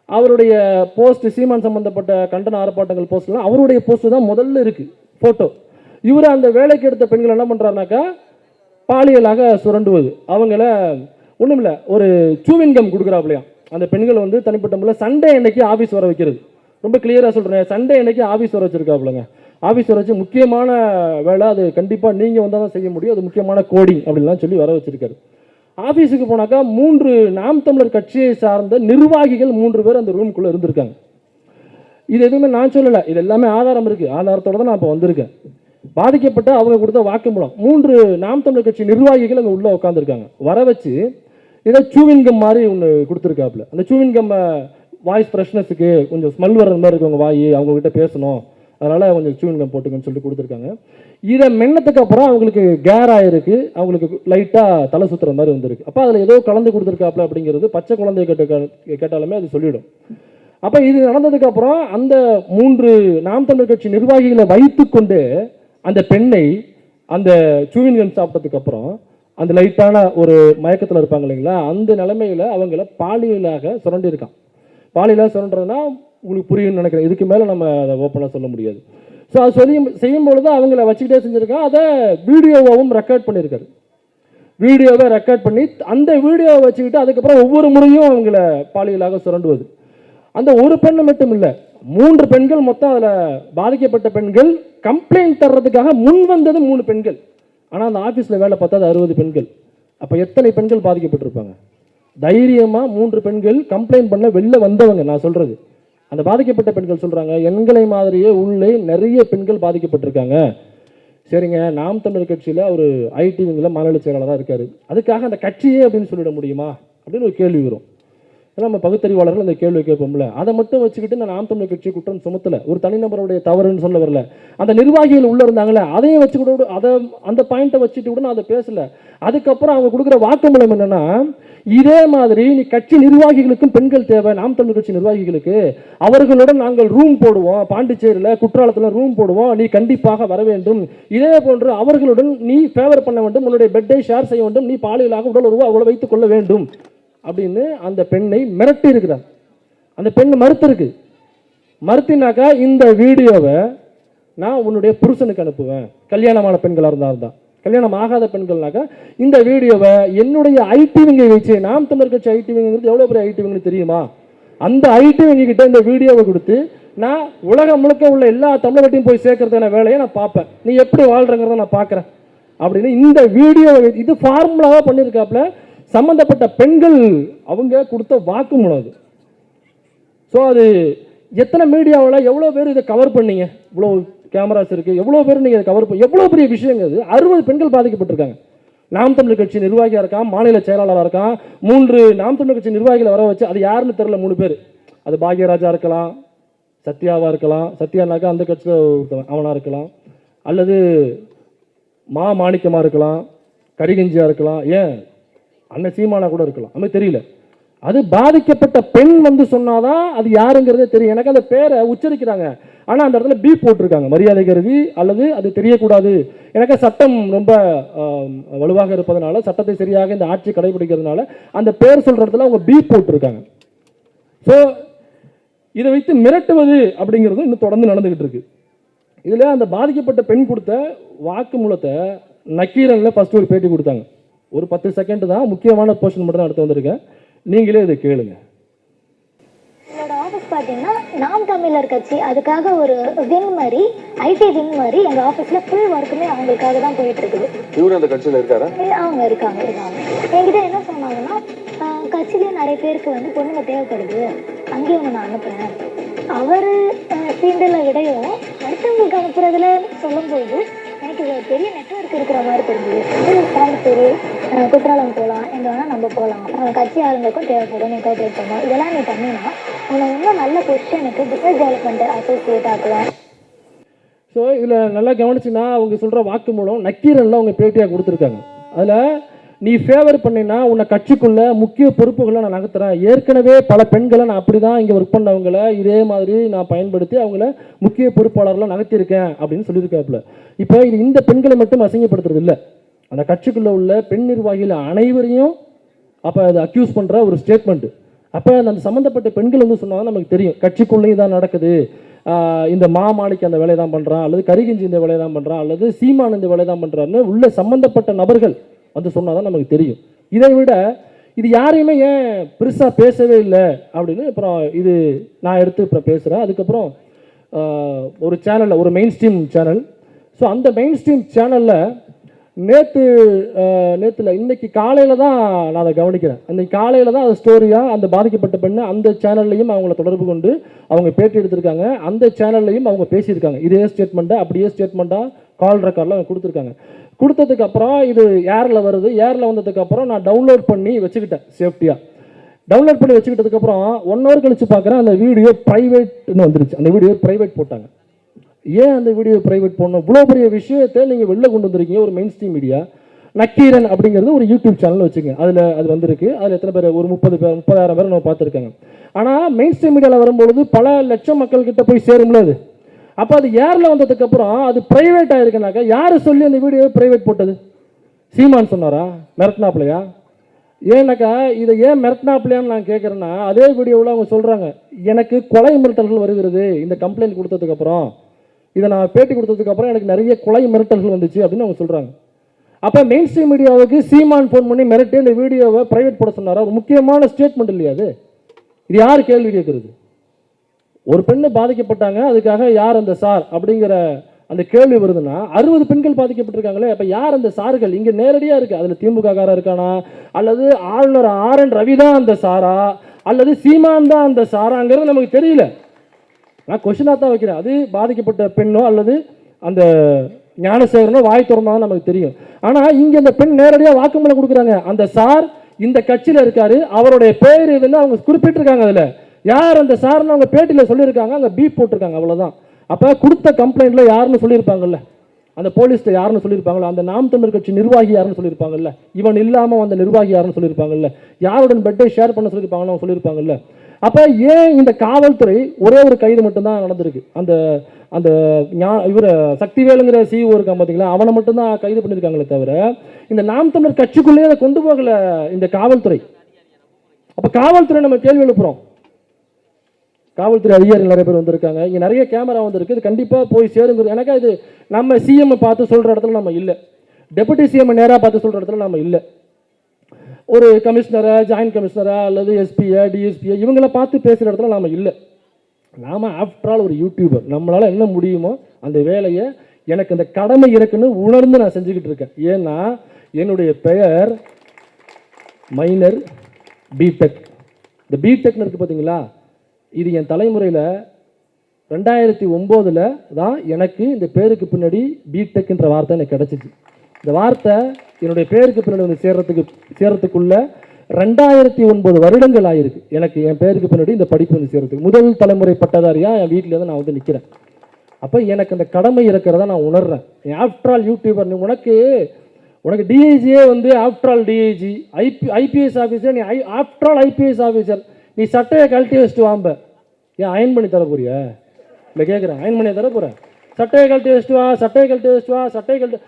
அவருடைய போஸ்ட், சீமான் சம்பந்தப்பட்ட கண்டன ஆர்ப்பாட்டங்கள் போஸ்ட்லாம் அவருடைய போஸ்ட் தான் முதல்ல இருக்கு போட்டோ. இவர் அந்த வேலைக்கு எடுத்த பெண்கள் என்ன பண்ணுறாருனாக்கா, பாலியலாக சுரண்டுவது, அவங்கள ஒன்றும் இல்லை, ஒரு சூவின்கம் கொடுக்குறாப்லையா அந்த பெண்கள் வந்து தனிப்பட்ட முறையில் சண்டே அன்னைக்கு ஆஃபீஸ் வர வைக்கிறது. ரொம்ப கிளியராக சொல்கிறேன், சண்டே அன்னைக்கு ஆஃபீஸ் வர வச்சிருக்காப்புலங்க. ஆஃபீஸ் வர வச்சு முக்கியமான வேலை, அது கண்டிப்பாக நீங்கள் வந்தால் தான் செய்ய முடியும், அது முக்கியமான கோடிங் அப்படின்லாம் சொல்லி வர வச்சிருக்காரு. ஆஃபீஸுக்கு போனாக்கா 3 நாம் தமிழர் கட்சியை சார்ந்த நிர்வாகிகள் 3 பேர் அந்த ரூமுக்குள்ளே இருந்திருக்காங்க. இது எதுவுமே நான் சொல்லலை, இது எல்லாமே ஆதாரம் இருக்குது, ஆதாரத்தோடு தான் நான் இப்போ வந்திருக்கேன். பாதிக்கப்பட்ட அவங்க கொடுத்த வாக்குமூலம் 3 நாம் தமிழர் கட்சி நிர்வாகிகள் அங்கே உள்ளே உட்காந்துருக்காங்க. வர வச்சு ஏதோ சூவின்கம் மாதிரி ஒன்று கொடுத்துருக்காப்புல. அந்த சூவின்கம் வாய்ஸ் ஃப்ரெஷ்னஸுக்கு கொஞ்சம் ஸ்மெல் வர்ற மாதிரி இருக்கு உங்கள் வாய், அவங்ககிட்ட பேசணும், அதனால் கொஞ்சம் சூவின்கம் போட்டுக்கன்னு சொல்லிட்டு கொடுத்துருக்காங்க. இதை மென்னத்துக்கு அப்புறம் அவங்களுக்கு கேர் ஆகிருக்கு, அவங்களுக்கு லைட்டாக தலை சுற்றுற மாதிரி வந்திருக்கு. அப்போ அதில் ஏதோ கலந்து கொடுத்துருக்காப்புல அப்படிங்கிறது பச்சை குழந்தைய கேட்டாலுமே அது சொல்லிவிடும். அப்போ இது நடந்ததுக்கப்புறம் அந்த 3 நாம் தமிழர் கட்சி நிர்வாகிகளை வைத்து கொண்டு அந்த பெண்ணை அந்த சூவின்கம் சாப்பிட்டதுக்கு அப்புறம் அந்த லைட்டான ஒரு மயக்கத்தில் இருப்பாங்க இல்லைங்களா, அந்த நிலைமையில் அவங்கள பாலியலாக சுரண்டிருக்கான். பாலியலாக சுரண்டுறதுனா உங்களுக்கு புரியும்னு நினைக்கிறேன், இதுக்கு மேலே நம்ம அதை ஓப்பனாக சொல்ல முடியாது. ஸோ அது செய்யும் பொழுது அவங்கள வச்சுக்கிட்டே செஞ்சுருக்கான். அதை வீடியோவாகவும் ரெக்கார்ட் பண்ணியிருக்காரு. வீடியோவை ரெக்கார்ட் பண்ணி அந்த வீடியோவை வச்சுக்கிட்டு அதுக்கப்புறம் ஒவ்வொரு முறையும் அவங்கள பாலியலாக சுரண்டுவது. அந்த ஒரு பெண்ணு மட்டும் இல்லை, 3 பெண்கள் மொத்தம். அதில் பாதிக்கப்பட்ட பெண்கள் கம்ப்ளைண்ட் தர்றதுக்காக முன் வந்தது 3 பெண்கள். ஆனால் அந்த ஆஃபீஸில் வேலை பார்த்தா அது 60 பெண்கள். அப்போ எத்தனை பெண்கள் பாதிக்கப்பட்டிருப்பாங்க? தைரியமாக 3 பெண்கள் கம்ப்ளைண்ட் பண்ண வெளில வந்தவங்க. நான் சொல்கிறது அந்த பாதிக்கப்பட்ட பெண்கள் சொல்கிறாங்க, எங்களை மாதிரியே உள்ளே நிறைய பெண்கள் பாதிக்கப்பட்டிருக்காங்க. சரிங்க, நாம் தமிழர் கட்சியில் ஒரு ஐடி விங்கில் மாநில செயலாளராக இருக்கார், அதுக்காக அந்த கட்சியே அப்படின்னு சொல்லிட முடியுமா அப்படின்னு ஒரு கேள்வி வரும். நம்ம பகுத்தறிவாளர்கள் அந்த கேள்வி கேட்போம்ல, அதை மட்டும் வச்சுக்கிட்டு நான் நாம் தமிழர் கட்சி குற்றம் சுமத்தலை, ஒரு தனிநபருடைய தவறுன்னு சொல்ல வரல. அந்த நிர்வாகிகள் உள்ளே இருந்தாங்களே அதையும் வச்சு கூட அந்த பாயிண்ட்டை வச்சுட்டு கூட நான் அதை பேசலை. அதுக்கப்புறம் அவங்க கொடுக்குற வாக்குமூலம் என்னன்னா, இதே மாதிரி நீ கட்சி நிர்வாகிகளுக்கும் பெண்கள் தேவை, நாம் தமிழர் கட்சி நிர்வாகிகளுக்கு அவர்களுடன் நாங்கள் ரூம் போடுவோம், பாண்டிச்சேரியில் குற்றாலத்தில் ரூம் போடுவோம், நீ கண்டிப்பாக வர வேண்டும், இதே போன்று அவர்களுடன் நீ ஃபேவர் பண்ண வேண்டும், உன்னுடைய பெட்டை ஷேர் செய்ய வேண்டும், நீ பாலியலாக உடல் உறவு அவளை வைத்துக் கொள்ள வேண்டும் அப்படின்னு அந்த பெண்ணை மிரட்டி இருக்கிறார். அந்த பெண் மறுத்திருக்கு. மறுத்தினாக்கா இந்த வீடியோவை நான் உன்னுடைய புருஷனுக்கு அனுப்புவேன், கல்யாணமான பெண்களாக இருந்தால். கல்யாணம் ஆகாத பெண்கள்னாக்கா இந்த வீடியோவை என்னுடைய ஐடி விங்கை வச்சு, நாம் தமிழர் கட்சி ஐடி விங்கிறது எவ்வளோ பெரிய ஐடி விங்னு தெரியுமா, அந்த ஐடி விங்க கிட்ட இந்த வீடியோவை கொடுத்து நான் உலகம் முழுக்க உள்ள எல்லா தமிழகத்தையும் போய் சேர்க்கறதான வேலையை நான் பார்ப்பேன், நீ எப்படி வாழ்றங்கிறத நான் பார்க்குறேன் அப்படின்னு இந்த வீடியோவை இது ஃபார்முலாவாக பண்ணியிருக்காப்புல. சம்பந்தப்பட்ட பெண்கள் அவங்க கொடுத்த வாக்குமூலம் அது. ஸோ அது எத்தனை மீடியாவில் எவ்வளோ பேர் இதை கவர் பண்ணீங்க, இவ்வளோ கேமராஸ் இருக்குது, எவ்வளோ பேர் நீங்கள் இதை கவர் பண்ணி, எவ்வளோ பெரிய விஷயங்க அது. 60 பெண்கள் பாதிக்கப்பட்டிருக்காங்க. நாம் தமிழர் கட்சி நிர்வாகியாக இருக்கான், மாநில செயலாளராக இருக்கான், 3 நாம் தமிழர் கட்சி நிர்வாகிகளை வர வச்சு, அது யாருன்னு தெரில 3 பேர். அது பாக்யராஜா இருக்கலாம், சத்யாவாக இருக்கலாம், சத்யானாக்கா அந்த கட்சியில் அவனாக இருக்கலாம், அல்லது மாணிக்கமாக இருக்கலாம், கரிகஞ்சியாக இருக்கலாம், ஏன் அண்ணன் சீமானா கூட இருக்கலாம், நமக்கு தெரியல. அது பாதிக்கப்பட்ட பெண் வந்து சொன்னாதான் அது யாருங்கிறதே தெரியும். எனக்கு அந்த பேரை உச்சரிக்கிறாங்க, ஆனால் அந்த இடத்துல பி போட்டிருக்காங்க, மரியாதை கருதி, அல்லது அது தெரியக்கூடாது. எனக்கு சட்டம் ரொம்ப வலுவாக இருப்பதனால, சட்டத்தை சரியாக இந்த ஆட்சி கடைபிடிக்கிறதுனால அந்த பேர் சொல்கிற இடத்துல அவங்க பி போட்டிருக்காங்க. ஸோ இதை வைத்து மிரட்டுவது அப்படிங்கிறது இன்னும் தொடர்ந்து நடந்துகிட்டு இருக்கு. இதில் அந்த பாதிக்கப்பட்ட பெண் கொடுத்த வாக்குமூலத்தை நக்கீரனில் ஃபர்ஸ்ட் ஒரு பேட்டி கொடுத்தாங்க. ஒரு 10 செகண்ட் தான், முக்கியமான போர்ஷன் மட்டும் தான் எடுத்து வந்திருக்கேன், நீங்களே இதை கேளுங்க. என்னோட ஆஃபீஸ் பார்த்தீங்கன்னா நாம் தமிழர் கட்சி அதுக்காக ஒரு விங் மாதிரி, ஐடி விங் மாதிரி எங்கள் ஆஃபீஸில் ஃபுல் ஒர்க்குமே அவங்களுக்காக தான் போயிட்டு இருக்குது. இவரு அந்த கட்சியில் இருக்காரா? அவங்க இருக்காங்க. என்கிட்ட என்ன சொன்னாங்கன்னா, கட்சியிலேயே நிறைய பேருக்கு வந்து பொண்ணுங்க தேவைப்படுது, அங்கேயும் நான் அனுப்புகிறேன். அவர் சீண்டலை விடையும் அடுத்தவங்களுக்கு அனுப்புறதுல சொல்லும்போது எனக்கு ஒரு பெரிய நெட்வொர்க் இருக்கிற மாதிரி தெரிஞ்சுது. கோயம்புத்தூர், குற்றாலம் போகலாம், எங்கே வேணால் நம்ம போகலாம், கட்சி ஆளுங்களுக்கும் தேவைப்படும், நீ கோஆப்ரேட் பண்ணோம், இதெல்லாம் நீ பண்ணினா உன்னை இன்னும் நல்ல பொசிஷனுக்கு பிஸ்னஸ் டெவலப்மெண்ட் அசோசியேட் ஆக்குவேன். ஸோ இதில் நல்லா கவனிச்சுன்னா அவங்க சொல்கிற வாக்குமூலம் நக்கீரனில் அவங்க பேட்டியாக கொடுத்துருக்காங்க. அதில் நீ ஃபேவர் பண்ணினா உன்னை கட்சிக்குள்ளே முக்கிய பொறுப்புகளை நான் நகர்த்துறேன், ஏற்கனவே பல பெண்களை நான் அப்படி தான் இங்கே ஒர்க் பண்ணவங்கள இதே மாதிரி நான் பயன்படுத்தி அவங்கள முக்கிய பொறுப்பாளர்லாம் நகர்த்தியிருக்கேன் அப்படின்னு சொல்லியிருக்காப்புல. இப்போ இது இந்த பெண்களை மட்டும் அசிங்கப்படுத்துறது இல்லை, அந்த கட்சிக்குள்ளே உள்ள பெண் நிர்வாகிகள் அனைவரையும் அப்போ அதை அக்யூஸ் பண்ணுற ஒரு ஸ்டேட்மெண்ட்டு. அப்போ அந்த சம்மந்தப்பட்ட பெண்கள் வந்து சொன்னால் நமக்கு தெரியும் கட்சிக்குள்ளேயும் தான் நடக்குது, இந்த மாமாணிக்கு அந்த வேலையை தான் பண்ணுறான், அல்லது கரிகஞ்சி இந்த வேலையை தான் பண்ணுறான், அல்லது சீமான் இந்த வேலையை தான் பண்ணுறான்னு உள்ள சம்மந்தப்பட்ட நபர்கள் வந்து சொன்னால் தான் நமக்கு தெரியும். இதை விட இது யாரையுமே ஏன் பெருசாக பேசவே இல்லை அப்படின்னு அப்புறம் இது நான் எடுத்து இப்போ பேசுகிறேன். அதுக்கப்புறம் ஒரு சேனலில், ஒரு மெயின் ஸ்ட்ரீம் சேனல், ஸோ அந்த மெயின் ஸ்ட்ரீம் சேனலில் நேற்றுல இன்னைக்கு காலையில் தான் நான் அதை கவனிக்கிறேன். அன்றைக்கி காலையில் தான் அது ஸ்டோரியாக அந்த பாதிக்கப்பட்ட பெண்ணு அந்த சேனல்லையும் அவங்கள தொடர்பு கொண்டு அவங்க பேட்டி எடுத்திருக்காங்க, அந்த சேனல்லையும் அவங்க பேசியிருக்காங்க. இதே ஸ்டேட்மெண்ட்டை அப்படியே ஸ்டேட்மெண்ட்டாக கால் ரெக்கார்டில் அவங்க கொடுத்துருக்காங்க. கொடுத்ததுக்கப்புறம் இது ஏரில் வருது, ஏரில் வந்ததுக்கப்புறம் நான் டவுன்லோட் பண்ணி வச்சுக்கிட்டேன் சேஃப்டியாக. டவுன்லோட் பண்ணி வச்சுக்கிட்டதுக்கப்புறம் 1 hour கழித்து பார்க்குறேன் அந்த வீடியோ ப்ரைவேட்னு வந்துருச்சு. அந்த வீடியோ ப்ரைவேட் போட்டாங்க. ஏன் அந்த வீடியோ ப்ரைவேட் போடணும்? இவ்வளோ பெரிய விஷயத்தை நீங்கள் வெளில கொண்டு வந்திருக்கீங்க, ஒரு மெயின் ஸ்ட்ரீம் மீடியா. நக்கீரன் அப்படிங்கிறது ஒரு யூடியூப் சேனல் வச்சுங்க, அதில் அது வந்திருக்கு. அதில் எத்தனை பேர்? ஒரு 30,000 பேர் நம்ம பார்த்துருக்காங்க. ஆனால் மெயின் ஸ்ட்ரீம் மீடியாவில் வரும்பொழுது பல லட்சம் மக்கள்கிட்ட போய் சேரும்ல அது. அப்போ அது ஏரில் வந்ததுக்கப்புறம் அது ப்ரைவேட் ஆகிருக்குனாக்கா யார் சொல்லி அந்த வீடியோ ப்ரைவேட் போட்டது? சீமான் சொன்னாரா? மிரட்டினாப்லையா? ஏன்னாக்கா இதை ஏன் மிரட்டினாப்லையான்னு நான் கேட்குறேன்னா, அதே வீடியோவில் அவங்க சொல்கிறாங்க எனக்கு கொலை மிரட்டல்கள் வருகிறது இந்த கம்ப்ளைண்ட் கொடுத்ததுக்கப்புறம், இதை நான் பேட்டி கொடுத்ததுக்கப்புறம் எனக்கு நிறைய கொலை மிரட்டல்கள் வந்துச்சு அப்படின்னு அவங்க சொல்கிறாங்க. அப்போ மெயின் ஸ்ட்ரீம் மீடியாவுக்கு சீமான் ஃபோன் பண்ணி மிரட்டி இந்த வீடியோவை ப்ரைவேட் போட சொன்னாரா? ஒரு முக்கியமான ஸ்டேட்மெண்ட் இல்லையா அது? இது யார் கேள்வி கேட்குறது? ஒரு பெண்ணு பாதிக்கப்பட்டாங்க, அதுக்காக யார் அந்த சார் அப்படிங்கிற அந்த கேள்வி வருதுன்னா 60 பெண்கள் பாதிக்கப்பட்டிருக்காங்களே, அப்போ யார் அந்த சார்கள்? இங்கே நேரடியாக இருக்குது. அதில் திமுக காரா இருக்கானா, அல்லது ஆளுநர் RN ரவி தான் அந்த சாரா, அல்லது சீமான் தான் அந்த சாராங்கிறது நமக்கு தெரியல. நான் கொஸ்டினாக தான் வைக்கிறேன். அது பாதிக்கப்பட்ட பெண்ணோ அல்லது அந்த ஞானசேகரனோ வாய் திறந்தாலும் நமக்கு தெரியும். ஆனால் இங்கே இந்த பெண் நேரடியாக வாக்குமூலம் கொடுக்குறாங்க, அந்த சார் இந்த கட்சியில் இருக்காரு, அவருடைய பேர் இதுன்னு அவங்க குறிப்பிட்டிருக்காங்க. அதில் யார் அந்த சார்னு அவங்க பேட்டியில் சொல்லியிருக்காங்க, அங்கே பீப் போட்டிருக்காங்க, அவ்வளோதான். அப்போ கொடுத்த கம்ப்ளைண்ட்டில் யாருன்னு சொல்லியிருப்பாங்கல்ல, அந்த போலீஸ்ட்டு யாருன்னு சொல்லியிருப்பாங்கல்ல, அந்த நாம் தமிழர் கட்சி நிர்வாகி யாருன்னு சொல்லியிருப்பாங்கல்ல, இவன் இல்லாமல் அந்த நிர்வாகி யாருன்னு சொல்லியிருப்பாங்கல்ல, யாருடன் பெட்டை ஷேர் பண்ண சொல்லியிருப்பாங்கன்னு அவங்க சொல்லியிருப்பாங்கல்ல. அப்போ ஏன் இந்த காவல்துறை ஒரே ஒரு கைது மட்டும்தான் நடந்திருக்கு? அந்த அந்த இவர் சக்திவேலுங்கிற CEO இருக்கான் பார்த்தீங்களா, அவனை மட்டும்தான் கைது பண்ணியிருக்காங்களே தவிர இந்த நாம் தமிழர் கட்சிக்குள்ளேயே அதை கொண்டு போகலை இந்த காவல்துறை. அப்போ காவல்துறை நம்ம கேள்வி எழுப்புறோம். காவல்துறை அதிகாரிகள் நிறைய பேர் வந்திருக்காங்க, இங்கே நிறைய கேமரா வந்திருக்கு, இது கண்டிப்பாக போய் சேருங்கிறது. எனக்கு இது நம்ம சிஎம் பார்த்து சொல்கிற இடத்துல நம்ம இல்லை, டெபுட்டி சிஎம் நேராக பார்த்து சொல்கிற இடத்துல நம்ம இல்லை, ஒரு கமிஷனரை, ஜாயின்ட் கமிஷனரா அல்லது எஸ்பியை, டிஎஸ்பியை இவங்கள பார்த்து பேசுகிற இடத்துல நாம் இல்லை. நாம் ஆஃப்டர் ஆல் ஒரு யூடியூபர், நம்மளால் என்ன முடியுமோ அந்த வேலையை எனக்கு இந்த கடமை இருக்குன்னு உணர்ந்து நான் செஞ்சுக்கிட்டு இருக்கேன். ஏன்னா என்னுடைய பெயர் மைனர் பிடெக். இந்த பிடெக்னு இருக்குது பார்த்தீங்களா, இது என் தலைமுறையில் 2009 தான் எனக்கு இந்த பேருக்கு பின்னாடி பிடெக்ன்ற வார்த்தை எனக்கு கிடச்சிச்சு. இந்த வார்த்தை என்னுடைய பேருக்கு பின்னாடி வந்து சேர்றதுக்குள்ள 2009 வருடங்கள் ஆகிருக்கு எனக்கு என் பேருக்கு பின்னாடி இந்த படிப்பு வந்து சேர்றதுக்கு. முதல் தலைமுறை பட்டதாரியாக என் வீட்டில் தான் நான் வந்து நிற்கிறேன். அப்போ எனக்கு அந்த கடமை இருக்கிறத நான் உணர்றேன். ஆஃப்டர் ஆல் யூடியூபர், உனக்கு உனக்கு டிஐஜியே வந்து after all DIG, IPS officer, நீ ஆஃப்டர் ஆல் ஐபிஎஸ் ஆஃபீஸர், நீ சட்டையை கழட்டி வச்சுட்டு வாம்ப. ஏன் அயன் பண்ணி தர போறியா? இல்லை கேட்குறேன், அயன் பண்ணி தர போகிறேன். சட்டையை கழட்டி வச்சுட்டு வா, சட்டையை கழட்டி வச்சுட்டு வா, சட்டையை கழட்டி.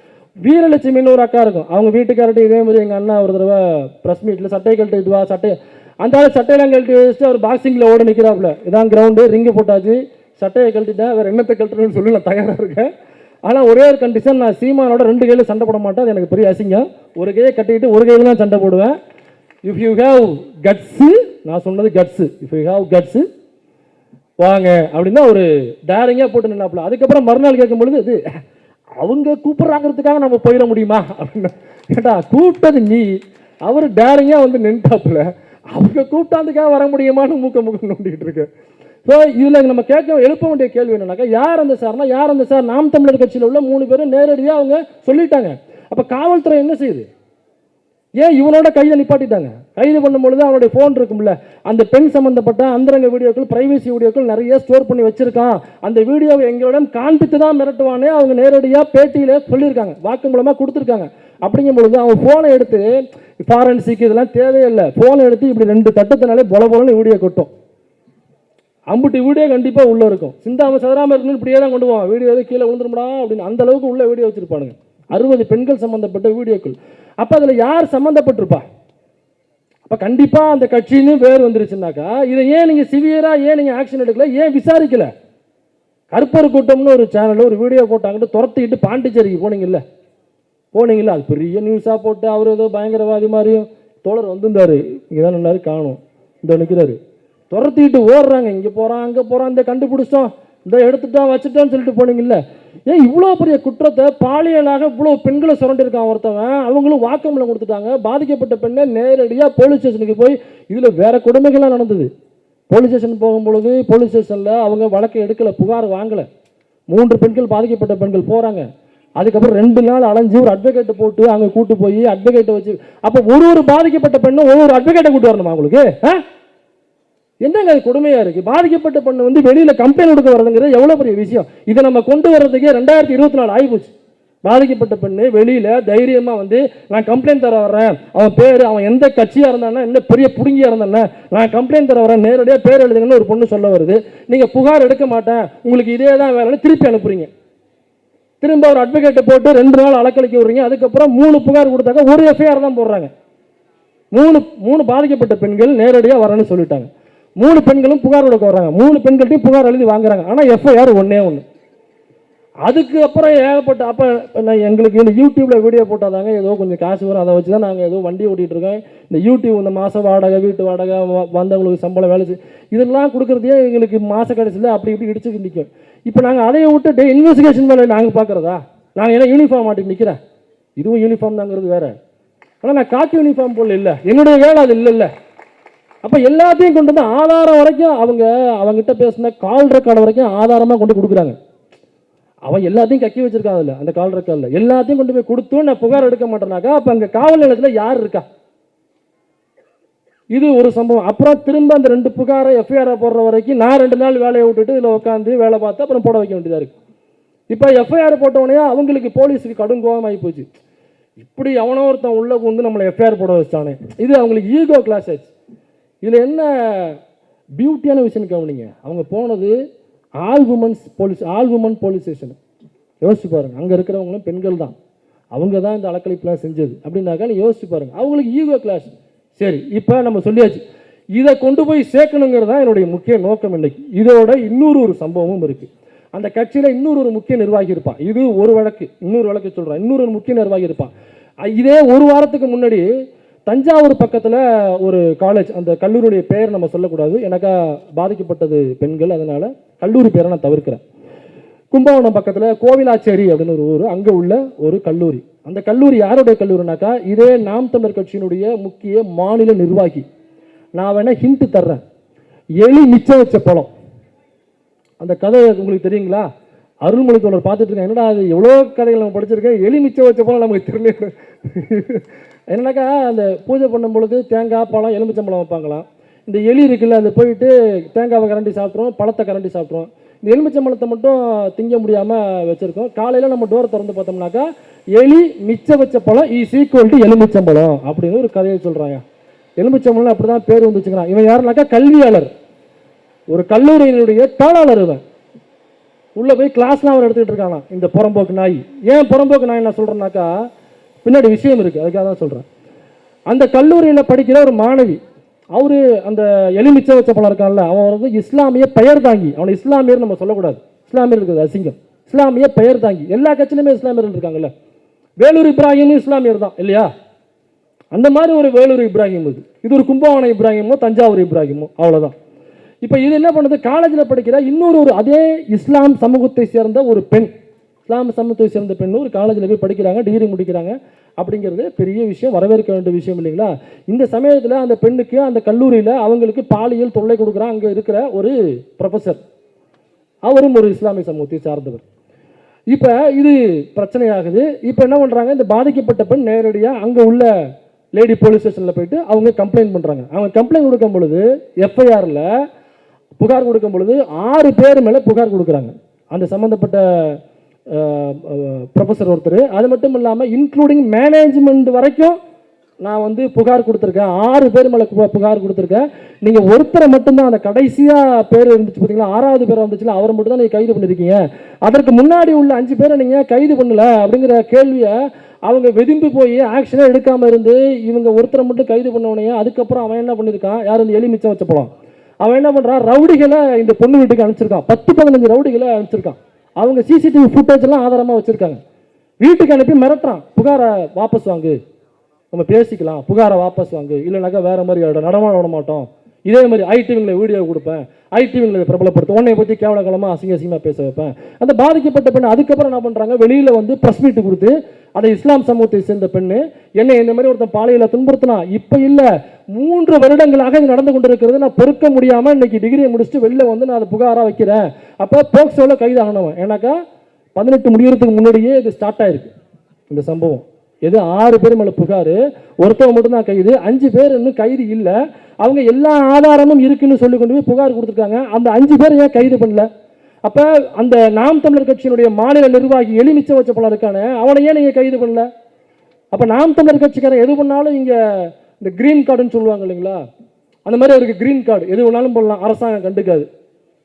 வீரலட்சுமின்னு ஒரு அக்கா இருக்கும், அவங்க வீட்டுக்காரர்கிட்ட இதே மாதிரி எங்கள் அண்ணா ஒரு தடவை ப்ரெஸ் மீட்டில் சட்டையை கழட்டிட்டு வா, அந்த சட்டையெல்லாம் கழட்டி வச்சுட்டு அவர் பாக்ஸிங்கில் ஓட நிற்கிறாப்புல. இதான் கிரவுண்டு, ரிங்கு போட்டாச்சு, சட்டையை கழட்டிட்டேன், வேறு என்னத்தை கழட்டணும்னு சொல்லி நான் தயாராக இருக்கேன். ஆனால் ஒரே ஒரு கண்டிஷன், நான் சீமானோட 2 கையில் சண்டை போட மாட்டேன், அது எனக்கு பெரிய அசிங்கம். ஒரு கையை கட்டிக்கிட்டு ஒரு கையில் தான் சண்டை போடுவேன். இஃப் யூ ஹேவ் கட்ஸு, நான் சொன்னது cuts, if you have cuts வாங்க அப்படின்னா ஒரு டேரிங்காக போட்டு நின்னாப்புல. அதுக்கப்புறம் மறுநாள் கேட்கும்பொழுது இது அவங்க கூப்பிட்றாங்கிறதுக்காக நம்ம போயிட முடியுமா அப்படின்னு. கேட்டா கூப்பிட்டது நீ, அவர் டேரிங்காக வந்து நின்றாப்புல, அவங்க கூப்பிட்டாந்துக்காக வர முடியுமான்னு மூக்க நோண்டிக்கிட்டு இருக்கு. ஸோ இதில் நம்ம எழுப்ப வேண்டிய கேள்வி என்னன்னாக்கா, யார் அந்த சார்னா, யார் அந்த சார்? நாம் தமிழர் கட்சியில் உள்ள 3 பேரும் நேரடியாக அவங்க சொல்லிட்டாங்க. அப்போ காவல்துறை என்ன செய்யுது? ஏன் இவனோட கையை நிப்பாட்டிட்டாங்க? கைது பண்ணும்பொழுது அவனுடைய ஃபோன் இருக்கும்ல, அந்த பெண் சம்பந்தப்பட்ட அந்தரங்க வீடியோக்கள், பிரைவசி வீடியோக்கள் நிறைய ஸ்டோர் பண்ணி வச்சிருக்கான், அந்த வீடியோவை எங்களிடம் காண்பித்து தான் மிரட்டுவானே அவங்க நேரடியாக பேட்டியில் சொல்லியிருக்காங்க, வாக்கு மூலமாக கொடுத்துருக்காங்க. அப்படிங்கும் பொழுது அவன் ஃபோனை எடுத்து, ஃபாரன்சிக் இதெல்லாம் தேவையில்லை, ஃபோனை எடுத்து இப்படி 2 தட்டத்தினாலே பொலன்னு வீடியோ கொட்டும். அம்புட்டு வீடியோ கண்டிப்பாக உள்ளே இருக்கும். சிந்தாமல் சதுராமல் இருக்கணும்னு இப்படியே தான் கொண்டு போவான். வீடியோ கீழே விழுந்துருமாடா அப்படின்னு அந்த அளவுக்கு உள்ள வீடியோ வச்சுருப்பானுங்க. 60 பெண்கள் சம்மந்தப்பட்ட வீடியோக்கள். அப்போ அதில் யார் சம்மந்தப்பட்டிருப்பா? அப்போ கண்டிப்பாக அந்த கட்சின்னு பேர் வந்துருச்சுன்னாக்கா, இதை ஏன் நீங்கள் சிவியராக ஏன் நீங்கள் ஆக்ஷன் எடுக்கல, ஏன் விசாரிக்கல? கருப்பர் கூட்டம்னு ஒரு சேனலில் ஒரு வீடியோ போட்டாங்கன்னு துரத்திக்கிட்டு பாண்டிச்சேரிக்கு போனீங்கல்ல, அது பெரிய நியூஸாக போட்டு அவர் ஏதோ பயங்கரவாதி மாதிரியும் தோழர் வந்திருந்தார், இங்கே தான் நின்னாரு, காணும், இந்த நிற்கிறாரு, துரத்திக்கிட்டு ஓடுறாங்க, இங்கே போகிறான் அங்கே போகிறான், இந்த கண்டுபிடிச்சோம், இந்த எடுத்துட்டோம் வச்சுட்டோன்னு சொல்லிட்டு போனீங்கல்ல. ஏன் இவ்வளோ பெரிய குற்றத்தை பாலியலாக இவ்வளோ பெண்களை சுரண்டிருக்கான் ஒருத்தவன், அவங்களும் வாக்குமூலம் கொடுத்துட்டாங்க. பாதிக்கப்பட்ட பெண்ணை நேரடியாக போலீஸ் ஸ்டேஷனுக்கு போய், இதில் வேற கொடுமைகள்லாம் நடந்தது. போலீஸ் ஸ்டேஷன் போகும்பொழுது போலீஸ் ஸ்டேஷனில் அவங்க வழக்கை எடுக்கலை, புகார் வாங்கலை. 3 பெண்கள் பாதிக்கப்பட்ட பெண்கள் போகிறாங்க. அதுக்கப்புறம் 2 நாள் அலைஞ்சு ஒரு அட்வொகேட்டை போட்டு அங்கே கூட்டு போய் அட்வொகேட்டை வச்சு, அப்போ ஒரு பாதிக்கப்பட்ட பெண்ணும் ஒரு அட்வொகேட்டை கூட்டு வரணுமா உங்களுக்கு? என்னங்க அது கொடுமையா இருக்கு? பாதிக்கப்பட்ட பெண்ணு வந்து வெளியில கம்ப்ளைண்ட் கொடுக்க வரதுங்கிறது எவ்வளவு பெரிய விஷயம். இதை நம்ம கொண்டு வர்றதுக்கே 2024 ஆகிப்போச்சு. பாதிக்கப்பட்ட பெண்ணு வெளியில தைரியமா வந்து நான் கம்ப்ளைண்ட் தர வர்றேன், அவன் பேர், அவன் எந்த கட்சியா இருந்தானா, என்ன பெரிய புடுங்கியா இருந்தானே, நான் கம்ப்ளைண்ட் தர வரேன், நேரடியாக பேர் எழுதுங்கன்னு ஒரு பொண்ணு சொல்ல வருது. நீங்க புகார் எடுக்க மாட்டேன், உங்களுக்கு இதே தான் வேலைன்னு திருப்பி அனுப்புறீங்க. திரும்ப ஒரு அட்வொகேட்டை போட்டு 2 நாள் அலக்கழிக்க விடுறீங்க. அதுக்கப்புறம் 3 புகார் கொடுத்தாக்க ஒரு எஃப்ஐஆர் தான் போடுறாங்க. 3 பாதிக்கப்பட்ட பெண்கள் நேரடியாக வரேன்னு சொல்லிட்டாங்க. 3 பெண்களும் புகார் கொடுக்க வர்றாங்க. 3 பெண்கள்ட்டையும் புகார் எழுதி வாங்குறாங்க. ஆனால் எஃப்ஐஆர் ஒன்றே. அதுக்கு அப்புறம் ஏகப்பட்ட, அப்போ நான் எங்களுக்கு இந்த யூடியூப்ல வீடியோ போட்டாதாங்க ஏதோ கொஞ்சம் காசு வரும், அதை வச்சு தான் நாங்கள் ஏதோ வண்டி ஓட்டிகிட்டு இருக்கோம். இந்த யூடியூப் இந்த மாதம் வாடகை, வீட்டு வாடகை, வந்தவங்களுக்கு சம்பளம், வேலை இதெல்லாம் கொடுக்குறதே எங்களுக்கு மாத கடைசியில் அப்படி இப்படி இடிச்சு நிற்கும். இப்போ நாங்கள் அதையை விட்டு இன்வெஸ்டிகேஷன் வேலை நாங்கள் பார்க்குறதா? நாங்கள் என்ன யூனிஃபார்ம் மாட்டிட்டு நிற்கிறேன்? இதுவும் யூனிஃபார்ம் தாங்கிறது வேற. ஆனால் நான் காக்கி யூனிஃபார்ம் போல இல்லை, என்னுடைய வேலை அது இல்லை. அப்போ எல்லாத்தையும் கொண்டு வந்து ஆதாரம் வரைக்கும் அவங்ககிட்ட பேசின கால் ரெக்கார்டு வரைக்கும் ஆதாரமாக கொண்டு கொடுக்குறாங்க. அவன் எல்லாத்தையும் கக்கி வச்சிருக்கான் அதில், அந்த கால் ரெக்கார்டில் எல்லாத்தையும் கொண்டு போய் கொடுத்து நான் புகார் எடுக்க மாட்டேனாக்கா அப்போ அங்கே காவல் நிலையத்தில் யார் இருக்கா? இது ஒரு சம்பவம். அப்புறம் திரும்ப அந்த 2 புகாரை எஃப்ஐஆரை போடுற வரைக்கும் நான் 2 நாள் வேலையை விட்டுட்டு இதில் உட்காந்து வேலை பார்த்து அப்புறம் போட வைக்க வேண்டியதாக இருக்குது. இப்போ எஃப்ஐஆர் போட்டவனே அவங்களுக்கு போலீஸுக்கு கடும் கோபம் ஆகி போச்சு. இப்படி எவனோ ஒருத்தன் உள்ள வந்து நம்மளை எஃப்ஐஆர் போட வச்சானே, இது அவங்களுக்கு ஈகோ கிளாஸ் ஆச்சு. இதில் என்ன பியூட்டியான விஷயம் கவனிங்க, அவங்க போனது ஆல் உமன் போலீஸ் ஸ்டேஷன். யோசிச்சு பாருங்க, அங்கே இருக்கிறவங்களும் பெண்கள் தான், அவங்க தான் இந்த அலக்கழிப்புலாம் செஞ்சது அப்படின்னாக்கா யோசிச்சு பாருங்க, அவங்களுக்கு ஈகோ கிளாஸ். சரி, இப்போ நம்ம சொல்லியாச்சு, இதை கொண்டு போய் சேர்க்கணுங்கிறது தான் என்னுடைய முக்கிய நோக்கம். இன்னைக்கு இதோட இன்னொரு சம்பவமும் இருக்கு. அந்த கட்சியில் இன்னொரு முக்கிய நிர்வாகி இருப்பான். இது ஒரு வழக்கு, இன்னொரு வழக்கு சொல்கிறேன், இன்னொரு முக்கிய நிர்வாகி இருப்பான். இதே ஒரு வாரத்துக்கு முன்னாடி தஞ்சாவூர் பக்கத்தில் ஒரு காலேஜ், அந்த கல்லூரியுடைய பெயர் நம்ம சொல்லக்கூடாது, எனக்கா பாதிக்கப்பட்டது பெண்கள், அதனால் கல்லூரி பேரை நான் தவிர்க்கிறேன். கும்பகோணம் பக்கத்தில் கோவிலாச்சேரி அப்படின்னு ஒரு ஊர், அங்கே உள்ள ஒரு கல்லூரி. அந்த கல்லூரி யாருடைய கல்லூரினாக்கா இதே நாம் தமிழர் கட்சியினுடைய முக்கிய மாநில நிர்வாகி. நான் வேணா ஹிண்ட் தர்றேன், எலி மிச்சம் வச்ச பழம். அந்த கதை உங்களுக்கு தெரியுங்களா? அருள்மொழி தோழர் பார்த்துட்டு இருக்கேன், என்னடா அது எவ்வளோ கதைகள் நம்ம படிச்சிருக்கேன், எலி மிச்சம் வச்ச பழம் நமக்கு தெரியல. என்னன்னாக்கா அந்த பூஜை பண்ணும் பொழுது தேங்காய் பழம் எலுமிச்சம்பழம் வைப்பாங்களாம். இந்த எலி இருக்குல்ல, அது போயிட்டு தேங்காவை கரண்டி சாப்பிட்றோம், பழத்தை கரண்டி சாப்பிட்றோம். இந்த எலுமிச்சம்பழத்தை மட்டும் திங்க முடியாமல் வச்சுருக்கோம். காலையில் நம்ம டோரை திறந்து பார்த்தோம்னாக்கா எலி மிச்ச வச்ச பழம் இஸ் ஈக்குவல் டு எலுமிச்சம்பழம் அப்படின்னு ஒரு கதையை சொல்கிறாங்க. எலுமிச்சம்பழம் அப்படி தான் பேர் வந்துச்சுக்கிறான். இவன் யாருனாக்கா கல்வியாளர், ஒரு கல்லூரியினுடைய தாளாளர். இவன் உள்ளே போய் கிளாஸ்லாம் அவர் எடுத்துக்கிட்டு இருக்கானா இந்த புறம்போக்கு நாய். ஏன் புறம்போக்கு நாய் நான் சொல்கிறேன்னாக்கா பின்னாடி விஷயம் இருக்குது, அதுக்காக தான் சொல்கிறேன். அந்த கல்லூரியில் படிக்கிற ஒரு மாணவி, அவரு அந்த எலுமிச்ச வச்ச பழம் இருக்கான்ல, அவன் வந்து இஸ்லாமிய பெயர் தாங்கி, அவனை இஸ்லாமியர் நம்ம சொல்லக்கூடாது, இஸ்லாமியர் இருக்குது அசிங்கம், இஸ்லாமிய பெயர் தாங்கி. எல்லா கட்சியிலுமே இஸ்லாமியர்கள் இருக்காங்கல்ல. வேலூர் இப்ராஹிமும் இஸ்லாமியர் தான் இல்லையா? அந்த மாதிரி ஒரு வேலூர் இப்ராஹிம் இது ஒரு கும்பகோணம் இப்ராஹிமோ தஞ்சாவூர் இப்ராஹிமோ, அவ்வளோதான். இப்போ இது என்ன பண்ணுது, காலேஜில் படிக்கிற இன்னொரு அதே இஸ்லாம் சமூகத்தை சேர்ந்த ஒரு பெண், இஸ்லாம் சமூகத்தை சேர்ந்த பெண் ஒரு காலேஜில் போய் படிக்கிறாங்க, டிகிரி முடிக்கிறாங்க. அப்படிங்கிறது பெரிய விஷயம், வரவேற்க வேண்டிய விஷயம் இல்லைங்களா? இந்த சமயத்தில் அந்த பெண்ணுக்கு அந்த கல்லூரியில் அவங்களுக்கு பாலியல் தொல்லை கொடுக்குறான் அங்கே இருக்கிற ஒரு ப்ரொஃபஸர். அவரும் ஒரு இஸ்லாமிய சமூகத்தை சார்ந்தவர். இப்போ இது பிரச்சனையாகுது. இப்போ என்ன பண்ணுறாங்க, இந்த பாதிக்கப்பட்ட பெண் நேரடியாக அங்கே உள்ள லேடி போலீஸ் ஸ்டேஷனில் போயிட்டு அவங்க கம்ப்ளைண்ட் பண்ணுறாங்க. அவங்க கம்ப்ளைண்ட் கொடுக்கும் பொழுது எஃப்ஐஆரில் புகார் கொடுக்கும் பொழுது 6 பேர் மேலே புகார் கொடுக்குறாங்க. அந்த சம்மந்தப்பட்ட ப்ரொஃபஸர் ஒருத்தர், அது மட்டும் இல்லாமல் இன்க்ளூடிங் மேனேஜ்மெண்ட் வரைக்கும் நான் வந்து புகார் கொடுத்துருக்கேன், 6 பேர் மேலே புகார் கொடுத்துருக்கேன். நீங்கள் ஒருத்தரை மட்டும்தான், அந்த கடைசியாக பேர் இருந்துச்சு பார்த்தீங்களா, 6வது பேர் வந்துச்சுல, அவரை மட்டும் தான் நீங்கள் கைது பண்ணியிருக்கீங்க, அதற்கு முன்னாடி உள்ள 5 பேரை நீங்கள் கைது பண்ணல அப்படிங்கிற கேள்வியை அவங்க வெதும்பி போய் ஆக்ஷனே எடுக்காமல் இருந்து இவங்க ஒருத்தரை மட்டும் கைது பண்ணவனையே அதுக்கப்புறம் அவன் என்ன பண்ணியிருக்கான், யார் இந்த எலி மிச்சம் வச்ச பழம், அவன் என்ன பண்ணுறான், ரவுடிகளை இந்த பொண்ணு வீட்டுக்கு அனுப்பிச்சிருக்கான், 10-15 ரவுடிகளை அனுப்பிச்சிருக்கான். அவங்க சிசிடிவி ஃபுட்டேஜ் எல்லாம் ஆதாரமாக வச்சுருக்காங்க. வீட்டுக்கு அனுப்பி மிரட்டுறான், புகாரை வாபஸ் வாங்கு, நம்ம பேசிக்கலாம், புகாரை வாபஸ் வாங்கு, இல்லைனாக்கா வேற மாதிரி நடமாட விட மாட்டோம், இதே மாதிரி ஐடிவிங்களை வீடியோ கொடுப்பேன், ஐடிவிங்களை பிரபலப்படுத்த, உன்னை பற்றி கேவலகாலமாக அசிங்கமாக பேச வைப்பேன். அந்த பாதிக்கப்பட்ட பெண் அதுக்கப்புறம் என்ன பண்ணுறாங்க, வெளியில் வந்து ப்ரெஸ் மீட் கொடுத்து அதை இஸ்லாம் சமூகத்தை சேர்ந்த பெண்ணு என்னை இந்த மாதிரி ஒருத்தன் பாலையில் துன்புறுத்தினா, இப்போ இல்லை 3 வருடங்களாக இது நடந்து கொண்டிருக்கிறது, நான் பொறுக்க முடியாமல் இன்னைக்கு டிகிரியை முடிச்சுட்டு வெளில வந்து நான் அதை புகாராக வைக்கிறேன். அப்போ போக்சோவில் கைதாகணும். ஏன்னாக்கா 18 முடிகிறதுக்கு முன்னாடியே இது ஸ்டார்ட் ஆயிருக்கு இந்த சம்பவம். எது 6 பேர் மேலே புகார், ஒருத்தவங்க மட்டும்தான் கைது, 5 பேர் இன்னும் கைது இல்லை. அவங்க எல்லா ஆதாரமும் இருக்குன்னு சொல்லி கொண்டு போய் புகார் கொடுத்துருக்காங்க. அந்த 5 பேர் ஏன் கைது பண்ணல? அப்போ அந்த நாம் தமிழர் கட்சியினுடைய மாநில நிர்வாகி எலுமிச்ச வச்ச பழம் இருக்கானே, அவனை ஏன் நீங்கள் கைது பண்ணல? அப்போ நாம் தமிழர் கட்சிக்காரன் எது பண்ணாலும் இங்கே இந்த கிரீன் கார்டுன்னு சொல்லுவாங்க இல்லைங்களா, அந்த மாதிரி அவருக்கு கிரீன் கார்டு எது வேணாலும் பண்ணலாம், அரசாங்கம் கண்டுக்காது,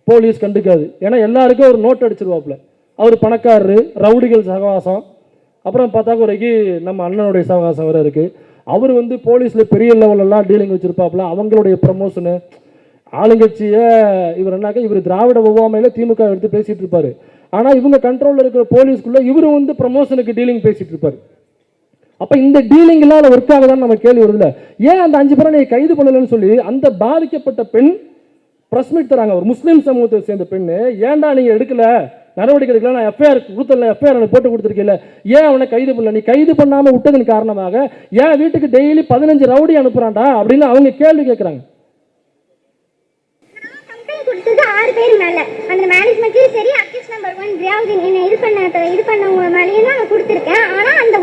போலீஸ் கண்டுக்காது. ஏன்னா எல்லாருக்கும் ஒரு நோட் அடிச்சிருவாப்புல, அவர் பணக்காரரு, ரவுடிகள் சகவாசம், அப்புறம் பார்த்தாக்க ஒரு நம்ம அண்ணனுடைய சகவாசம் வேறு இருக்குது. அவர் வந்து போலீஸில் பெரிய லெவலெல்லாம் டீலிங் வச்சுருப்பாப்புல, அவங்களுடைய ப்ரமோஷனு, ஆளுங்கட்சியை இவர் என்னாக்க இவர் திராவிட ஒவ்வாமையில் திமுக எடுத்து பேசிகிட்டு இருப்பார். ஆனால் இவங்க கண்ட்ரோலில் இருக்கிற போலீஸ்குள்ளே இவர் வந்து ப்ரமோஷனுக்கு டீலிங் பேசிகிட்டு இருப்பார். அப்போ இந்த டீலிங்லாம் ஒர்க் ஆகுதான்னு நம்ம கேள்வி வருதுல, ஏன் அந்த 5 பேரை நீங்கள் கைது பண்ணலன்னு சொல்லி அந்த பாதிக்கப்பட்ட பெண் ப்ரெஸ் மீட் தராங்க. ஒரு முஸ்லீம் சமூகத்தை சேர்ந்த பெண்ணு, ஏன்டா நீங்கள் எடுக்கல, நடவடிக்கை எடுக்கல, நான் எஃப்ஐஆர் கொடுத்தல, எஃப்ஐஆர் எனக்கு போட்டு கொடுத்துருக்கீல்ல, ஏன் அவனை கைது பண்ணல, நீ கைது பண்ணாமல் விட்டதன் காரணமாக ஏன் வீட்டுக்கு டெய்லி 15 ரவுடி அனுப்புறான்டா அப்படின்னு அவங்க கேள்வி கேட்குறாங்க. கொடுத்தது 6 பேர் மேல, அந்த மேனேஜ்மெண்ட்லயும் சரி, அக்யூஸ் நம்பர் 1 ரியாவுதீன் என்ன இது பண்ணவங்க மேலேயும் தான் நான் கொடுத்துருக்கேன். ஆனா அந்த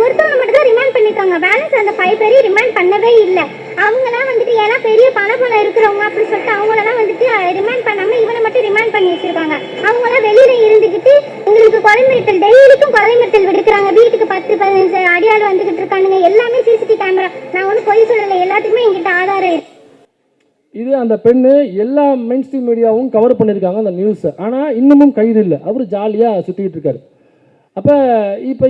ஒருத்தவங்க மட்டும் தான் ரிமாண்ட் பண்ணிருக்காங்க, பேலன்ஸ் அந்த 5 பேரையும் ரிமாண்ட் பண்ணவே இல்லை. அவங்களாம் வந்துட்டு ஏன்னா பெரிய பணம் இருக்கிறவங்க அப்படி சொல்லிட்டு அவங்களெல்லாம் வந்துட்டு ரிமாண்ட் பண்ணாம இவனை மட்டும் ரிமாண்ட் பண்ணி வச்சிருக்காங்க. அவங்களாம் வெளியில இருந்துக்கிட்டு உங்களுக்கு கொலை மிரட்டல், டெய்லிக்கும் கொலை மிரட்டல் விடுக்கிறாங்க, வீட்டுக்கு 10-15 அடியாள் வந்துகிட்டு இருக்கானுங்க, எல்லாமே சிசிடிவி கேமரா. நான் ஒன்றும் பொய் சொல்லலை, எல்லாத்துக்குமே எங்கிட்ட ஆதாரம் இருக்கு. இது அந்த பெண்ணு எல்லா மெயின் ஸ்ட்ரீம் மீடியாவும் கவர் பண்ணியிருக்காங்க அந்த நியூஸை. ஆனால் இன்னமும் கைது இல்லை, அவர் ஜாலியாக சுற்றிக்கிட்டு இருக்காரு. அப்போ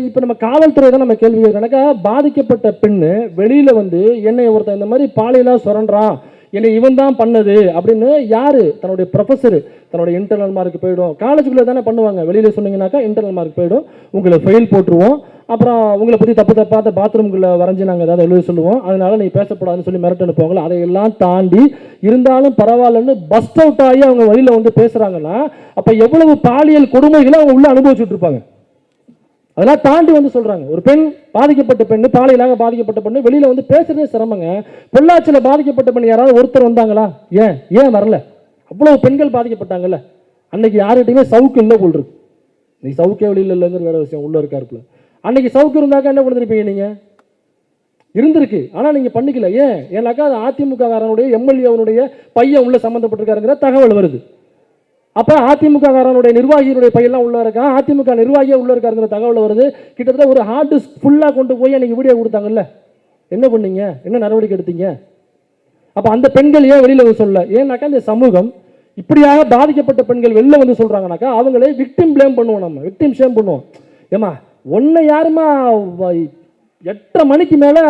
இப்போ நம்ம காவல்துறை தான் நம்ம கேள்வி கேட்குறோம்னாக்கா, பாதிக்கப்பட்ட பெண்ணு வெளியில் வந்து என்னை ஒருத்தன் இந்த மாதிரி பாலியலாக சுரண்டான், என்னை இவன் தான் பண்ணது அப்படின்னு யார், தன்னுடைய ப்ரொஃபஸரு தன்னுடைய இன்டர்னல் மார்க் போயிடும். காலேஜுக்குள்ளே தானே பண்ணுவாங்க, வெளியில் சொன்னீங்கன்னாக்கா இன்டர்னல் மார்க் போயிடும், உங்களை ஃபெயில் போட்டுருவோம், அப்புறம் உங்களை பற்றி தப்பாக பாத்ரூம்குள்ளே வரைஞ்சி நாங்கள் ஏதாவது எழுத சொல்லுவோம், அதனால நீ பேசப்படாதுன்னு சொல்லி மிரட்டு அனுப்புவாங்களோ, அதையெல்லாம் தாண்டி இருந்தாலும் பரவாயில்லன்னு பஸ்ட் அவுட் ஆகி அவங்க வழியில் வந்து பேசுகிறாங்கன்னா அப்போ எவ்வளவு பாலியல் கொடுமைகளை அவங்க உள்ளே அனுபவிச்சுட்டு இருப்பாங்க. அதெல்லாம் தாண்டி வந்து சொல்கிறாங்க, ஒரு பெண் பாதிக்கப்பட்ட பெண்ணு, பாலியலாக பாதிக்கப்பட்ட பெண்ணு வெளியில் வந்து பேசுறதே சிரமங்க. பொள்ளாச்சியில் பாதிக்கப்பட்ட பெண் யாராவது ஒருத்தர் வந்தாங்களா? ஏன் வரல? அவ்வளவு பெண்கள் பாதிக்கப்பட்டாங்கல்ல. அன்னைக்கு யார்கிட்டையுமே சவுக்கு இல்லை போல் இருக்கு. நீ சவுக்கே வெளியில் இல்லைங்கிற வேற விஷயம் உள்ள இருக்காருக்குள்ள. அன்னைக்கு சவுக்கு இருந்தாக்கா என்ன பண்ணிருப்பீங்க நீங்க? இருந்திருக்கு. ஆனால் நீங்கள் பண்ணிக்கல. ஏன்னாக்கா அது அதிமுககாரனுடைய எம்எல்ஏவனுடைய பையன் உள்ள சம்மந்தப்பட்டிருக்காருங்கிற தகவல் வருது. அப்போ அதிமுககாரனுடைய நிர்வாகியினுடைய பையெல்லாம் உள்ள இருக்கான், அதிமுக நிர்வாகியே உள்ள இருக்காருங்கிற தகவல் வருது. கிட்டத்தட்ட ஒரு ஹார்ட் டிஸ்க் ஃபுல்லாக கொண்டு போய் அன்றைக்கி வீடியோ கொடுத்தாங்கல்ல, என்ன பண்ணீங்க, என்ன நடவடிக்கை எடுத்தீங்க? அப்போ அந்த பெண்கள் ஏன் வெளியில் வந்து சொல்ல? ஏன்னாக்கா இந்த சமூகம் இப்படியாக பாதிக்கப்பட்ட பெண்கள் வெளில வந்து சொல்கிறாங்கனாக்கா அவங்களே விக்டிம் ப்ளேம் பண்ணுவோம், நம்ம விக்டிம் ஷேம் பண்ணுவோம். ஏமா ஒன்றை யாருமா 8:30 மணிக்கு மேலே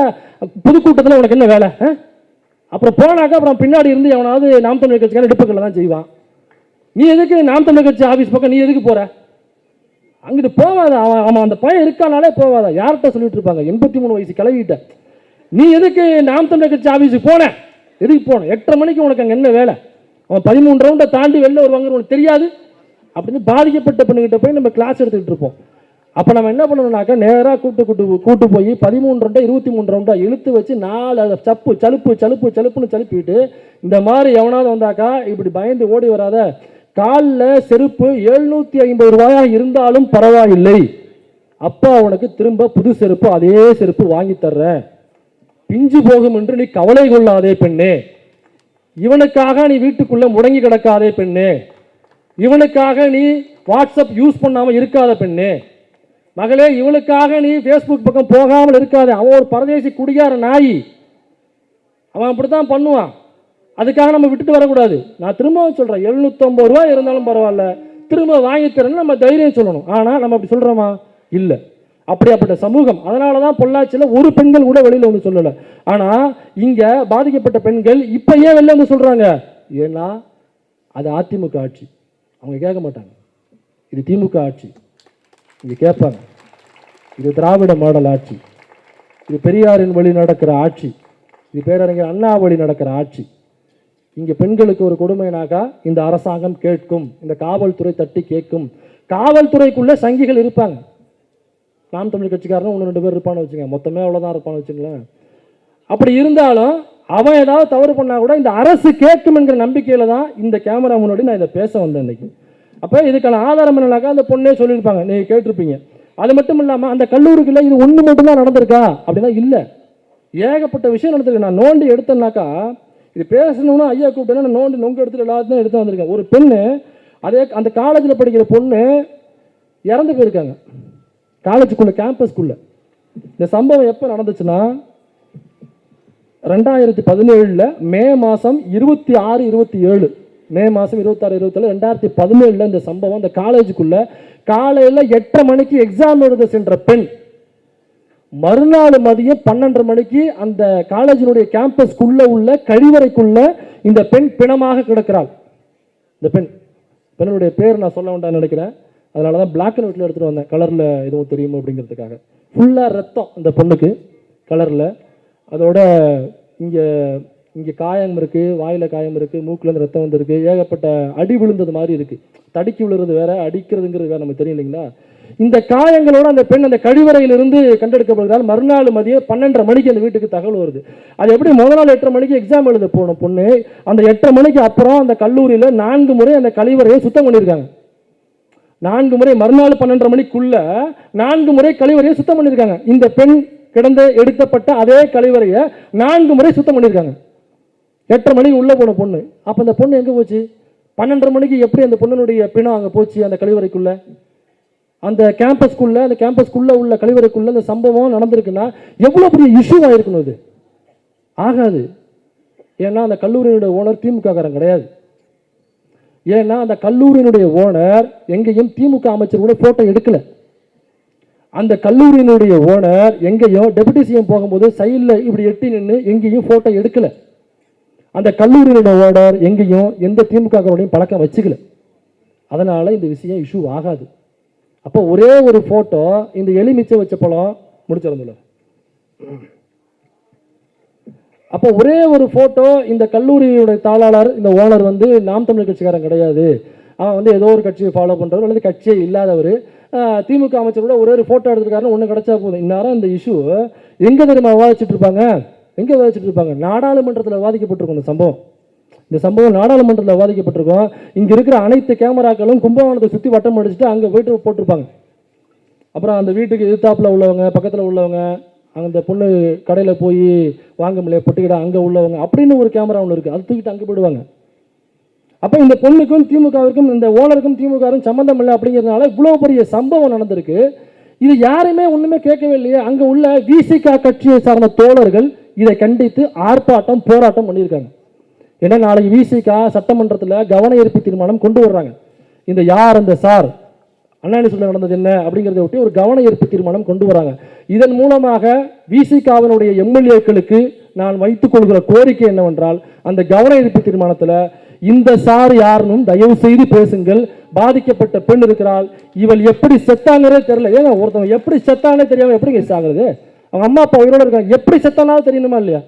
பொதுக்கூட்டத்தில் உனக்கு என்ன வேலை? அப்புறம் போனாக்கா அப்புறம் பின்னாடி இருந்து எவனாவது நாம் தமிழர் கட்சிக்கான இடுப்புக்களை தான் செய்வான். நீ எதுக்கு நாம் தமிழர் கட்சி ஆஃபீஸ் பக்கம் நீ எதுக்கு போகிற? அங்கிட்டு போவாத, அவன் அந்த பையன் இருக்கானாலே போவாத. யார்கிட்ட சொல்லிட்டு இருப்பாங்க? 83 வயசு கிளவிக்கிட்ட நீ எதுக்கு நாம் தமிழர் கட்சி ஆஃபீஸுக்கு போன? எதுக்கு போன? 8:30 மணிக்கு உனக்கு அங்கே என்ன வேலை? அவன் 13 ரவுண்டை தாண்டி வெளில வருவாங்கன்னு உனக்கு தெரியாது அப்படின்னு பாதிக்கப்பட்ட பெண்ணுகிட்ட போய் நம்ம கிளாஸ் எடுத்துக்கிட்டு இருப்போம். அப்போ நம்ம என்ன பண்ணணும்னாக்கா நேராக கூட்டு போய் 13 ரவுண்டா 23 ரவுண்டா இழுத்து வச்சு 4 சலுப்புன்னு சலுப்பிட்டு இந்த மாதிரி எவனாவது வந்தாக்கா இப்படி பயந்து ஓடி வராத. காலில் செருப்பு 750 ரூபாயா இருந்தாலும் பரவாயில்லை, அப்பா உனக்கு திரும்ப புது செருப்பு அதே செருப்பு வாங்கி தர்றேன், பிஞ்சு போகும் என்று நீ கவலை கொள்ளாதே பெண்ணே, இவனுக்காக நீ வீட்டுக்குள்ள முடங்கி கிடக்காதே பெண்ணே, இவனுக்காக நீ வாட்ஸ்அப் யூஸ் பண்ணாமல் இருக்காத பெண்ணே, மகளே இவனுக்காக நீ ஃபேஸ்புக் பக்கம் போகாமல் இருக்காத. அவன் ஒரு பரதேசி குடிகார நாய், அவன் அப்படித்தான் பண்ணுவான். அதுக்காக நம்ம விட்டுட்டு வரக்கூடாது. நான் திரும்பவும் சொல்கிறேன், 750 ரூபா இருந்தாலும் பரவாயில்ல, திரும்ப வாங்கி தரேன்னு நம்ம தைரியம் சொல்லணும். ஆனால் நம்ம அப்படி சொல்கிறோமா? இல்லை. அப்படியாப்பட்ட சமூகம். அதனால தான் பொள்ளாச்சியில் ஒரு பெண்கள் கூட வெளியில் வந்து சொல்லலை. ஆனால் இங்கே பாதிக்கப்பட்ட பெண்கள் இப்போ ஏன் வெளில வந்து சொல்கிறாங்க? ஏன்னா அது அதிமுக ஆட்சி. அவங்க கேட்க மாட்டாங்க, இது திமுக ஆட்சி. இங்கே கேட்பாங்க, இது திராவிட மாடல் ஆட்சி, இது பெரியாரின் வழி நடக்கிற ஆட்சி, இது பேரறிஞர் அண்ணா வழி நடக்கிற ஆட்சி. இங்கே பெண்களுக்கு ஒரு கொடுமைனாக்கா இந்த அரசாங்கம் கேட்கும், இந்த காவல்துறை தட்டி கேட்கும். காவல்துறைக்குள்ளே சங்கிகள் இருப்பாங்க. நாம் தமிழ் கட்சிக்காரனும் 1-2 பேர் இருப்பான்னு வச்சுங்க, மொத்தமே அவ்வளோதான் இருப்பான்னு வச்சுங்களேன். அப்படி இருந்தாலும் அவன் ஏதாவது தவறு பண்ணால் கூட இந்த அரசு கேட்கும் என்கிற நம்பிக்கையில் தான் இந்த கேமரா முன்னாடி நான் இதை பேச வந்தேன் இன்னைக்கு. அப்போ இதுக்கான ஆதாரம் என்னன்னாக்கா அந்த பொண்ணே சொல்லியிருப்பாங்க, நீங்கள் கேட்டிருப்பீங்க. அது மட்டும் இல்லாமல் அந்த கல்லூரிக்குள்ள இது ஒன்று மட்டும்தான் நடந்திருக்கா அப்படின்னா இல்லை, ஏகப்பட்ட விஷயம் நடந்திருக்கு. நான் நோண்டி எடுத்தேன்னாக்கா இது பேசணும்னா ஐயா கூப்பிட்டேன்னா நான் நோண்டி நொங்கு எடுத்துட்டு எல்லாத்தையும் எடுத்து வந்திருக்கேன். ஒரு பெண்ணு அதே அந்த காலேஜில் படிக்கிற பொண்ணு இறந்து போயிருக்காங்க, காலேஜுக்குள்ள கேம்பஸ்க்குள்ள. இந்த சம்பவம் எப்போ நடந்துச்சுன்னா 2017 மே மாதம் 26, 27 மே மாதம் 26, 27 2017 இந்த சம்பவம். இந்த காலேஜுக்குள்ள காலையில் 8:30 மணிக்கு எக்ஸாம் எழுத சென்ற பெண் மறுநாள் மதியம் 12:30 மணிக்கு அந்த காலேஜினுடைய கேம்பஸ்க்குள்ள உள்ள கழிவறைக்குள்ள இந்த பெண் பிணமாக கிடக்கிறாள். இந்த பெண்ணுடைய பேர் நான் சொல்ல வேண்டாம்னு நினைக்கிறேன், அதனால தான் பிளாக் அண்ட் ஒயிட்டில் எடுத்துகிட்டு வந்தேன், கலரில் எதுவும் தெரியும் அப்படிங்கிறதுக்காக. ஃபுல்லாக ரத்தம் அந்த பொண்ணுக்கு கலரில். அதோட இங்கே காயம் இருக்குது, வாயில் காயம் இருக்குது, மூக்குலேருந்து ரத்தம் வந்துருக்கு, ஏகப்பட்ட அடி விழுந்தது மாதிரி இருக்குது. தடுக்கி விழுறது வேற, அடிக்கிறதுங்கிறது வேறு, நமக்கு தெரியும் இல்லைங்களா? இந்த காயங்களோட அந்த பெண் அந்த கழிவறையிலிருந்து கண்டெடுக்கப்படுகிறாள். மறுநாள் மதியம் 12:30 மணிக்கு அந்த வீட்டுக்கு தகவல் வருது. அது எப்படி முதல் நாள் 8:30 மணிக்கு எக்ஸாம் எழுத போன பொண்ணு அந்த 8:30 மணிக்கு அப்புறம் அந்த கல்லூரியில் 4 முறை அந்த கழிவறையை சுத்தம் பண்ணியிருக்காங்க. 4 முறை, மறுநாள் 12:30 மணிக்குள்ள 4 முறை கழிவறையை சுத்தம் பண்ணியிருக்காங்க. இந்த பெண் கிடந்து எடுக்கப்பட்ட அதே கழிவறையை 4 முறை சுத்தம் பண்ணியிருக்காங்க. 8:30 மணிக்கு உள்ளே போன பொண்ணு. அப்போ அந்த பொண்ணு எங்கே போச்சு? 12:30 மணிக்கு எப்படி அந்த பொண்ணுடைய பிணம் அங்கே போச்சு? அந்த கழிவறைக்குள்ள, அந்த கேம்பஸ்க்குள்ள உள்ள கழிவறைக்குள்ள அந்த சம்பவம் நடந்திருக்குன்னா எவ்வளோ பெரிய இஷ்யூ ஆயிருக்கணும். இது ஆகாது. ஏன்னா அந்த கல்லூரியினுடைய ஓனர் திமுககாரன் கிடையாது. ஏன்னா அந்த கல்லூரியினுடைய ஓனர் எங்கேயும் திமுக அமைச்சர் கூட போட்டோ எடுக்கல. அந்த கல்லூரியினுடைய ஓனர் எங்கேயும் டெபுட்டி சிஎம் போகும்போது சைடில் இப்படி எட்டி நின்று எங்கேயும் போட்டோ எடுக்கல. அந்த கல்லூரியினுடைய ஓனர் எங்கேயும் எந்த திமுகவோடையும் பழக்கம் வச்சுக்கல. அதனால இந்த விஷயம் இஷ்யூ ஆகாது. அப்போ ஒரே ஒரு போட்டோ, இந்த எலுமிச்சை வச்ச பழம் முடிச்சிருந்துல, அப்போ ஒரே ஒரு போட்டோ, இந்த கல்லூரியுடைய தாளாளர் இந்த ஓனர் வந்து நாம் தமிழர் கட்சிக்காரன் கிடையாது, அவன் வந்து ஏதோ ஒரு கட்சியை ஃபாலோ பண்ணுறவர் அல்லது கட்சியே இல்லாதவர், திமுக அமைச்சர் கூட ஒரே ஒரு ஃபோட்டோ எடுத்துருக்காருன்னு ஒன்று கிடச்சா போதும். இந்நேரம் இந்த இஷ்யூ எங்கே தெரியுமா விவாதிச்சுட்டு இருப்பாங்க? எங்கே விவாதிச்சுட்டு இருப்பாங்க? நாடாளுமன்றத்தில் விவாதிக்கப்பட்டிருக்கும். இந்த சம்பவம் நாடாளுமன்றத்தில் விவாதிக்கப்பட்டிருக்கோம். இங்கே இருக்கிற அனைத்து கேமராக்களும் கும்பகோணத்தை சுற்றி வட்டம் அடிச்சுட்டு அங்கே போயிட்டு போட்டிருப்பாங்க. அப்புறம் அந்த வீட்டுக்கு எதிர்த்தாப்பில் உள்ளவங்க, பக்கத்தில் உள்ளவங்க, அந்த பொண்ணு கடையில் போய் வாங்க முடியல பொட்டிக்கிட அங்கே உள்ளவங்க அப்படின்னு ஒரு கேமரா ஒன்று இருக்குது, அது தூக்கிட்டு அங்கே போயிடுவாங்க. அப்போ இந்த பொண்ணுக்கும் திமுகவிற்கும் இந்த ஓனருக்கும் திமுகவுக்கும் சம்மந்தம் இல்லை அப்படிங்கிறதுனால இவ்வளோ பெரிய சம்பவம் நடந்திருக்கு. இது யாருமே ஒன்றுமே கேட்கவே இல்லையே. அங்கே உள்ள விசிக கட்சியை சார்ந்த தோழர்கள் இதை கண்டித்து ஆர்ப்பாட்டம் போராட்டம் பண்ணியிருக்காங்க. ஏன்னா நாளைக்கு விசிக சட்டமன்றத்தில் கவன ஈர்ப்பு தீர்மானம் கொண்டு வர்றாங்க. இந்த யார் அந்த சார் அண்ணாணி சொல்ல நடந்தது என்ன அப்படிங்கிறத ஒட்டி ஒரு கவன ஈர்ப்பு தீர்மானம் கொண்டு வராங்க. இதன் மூலமாக விசிகாவினுடைய எம்எல்ஏக்களுக்கு நான் வைத்துக் கொள்கிற கோரிக்கை என்னவென்றால், அந்த கவன ஈர்ப்பு தீர்மானத்தில் இந்த சார் யாருன்னு தயவு செய்து பேசுங்கள். பாதிக்கப்பட்ட பெண் இருக்கிறாள், இவள் எப்படி செத்தாங்கிறதே தெரியல. ஏங்க ஒருத்தவங்க எப்படி செத்தானே தெரியாம எப்படி சாகுறது? அவங்க அம்மா அப்பா உயிரோட இருக்காங்க, எப்படி செத்தானாலும் தெரியணுமா இல்லையா?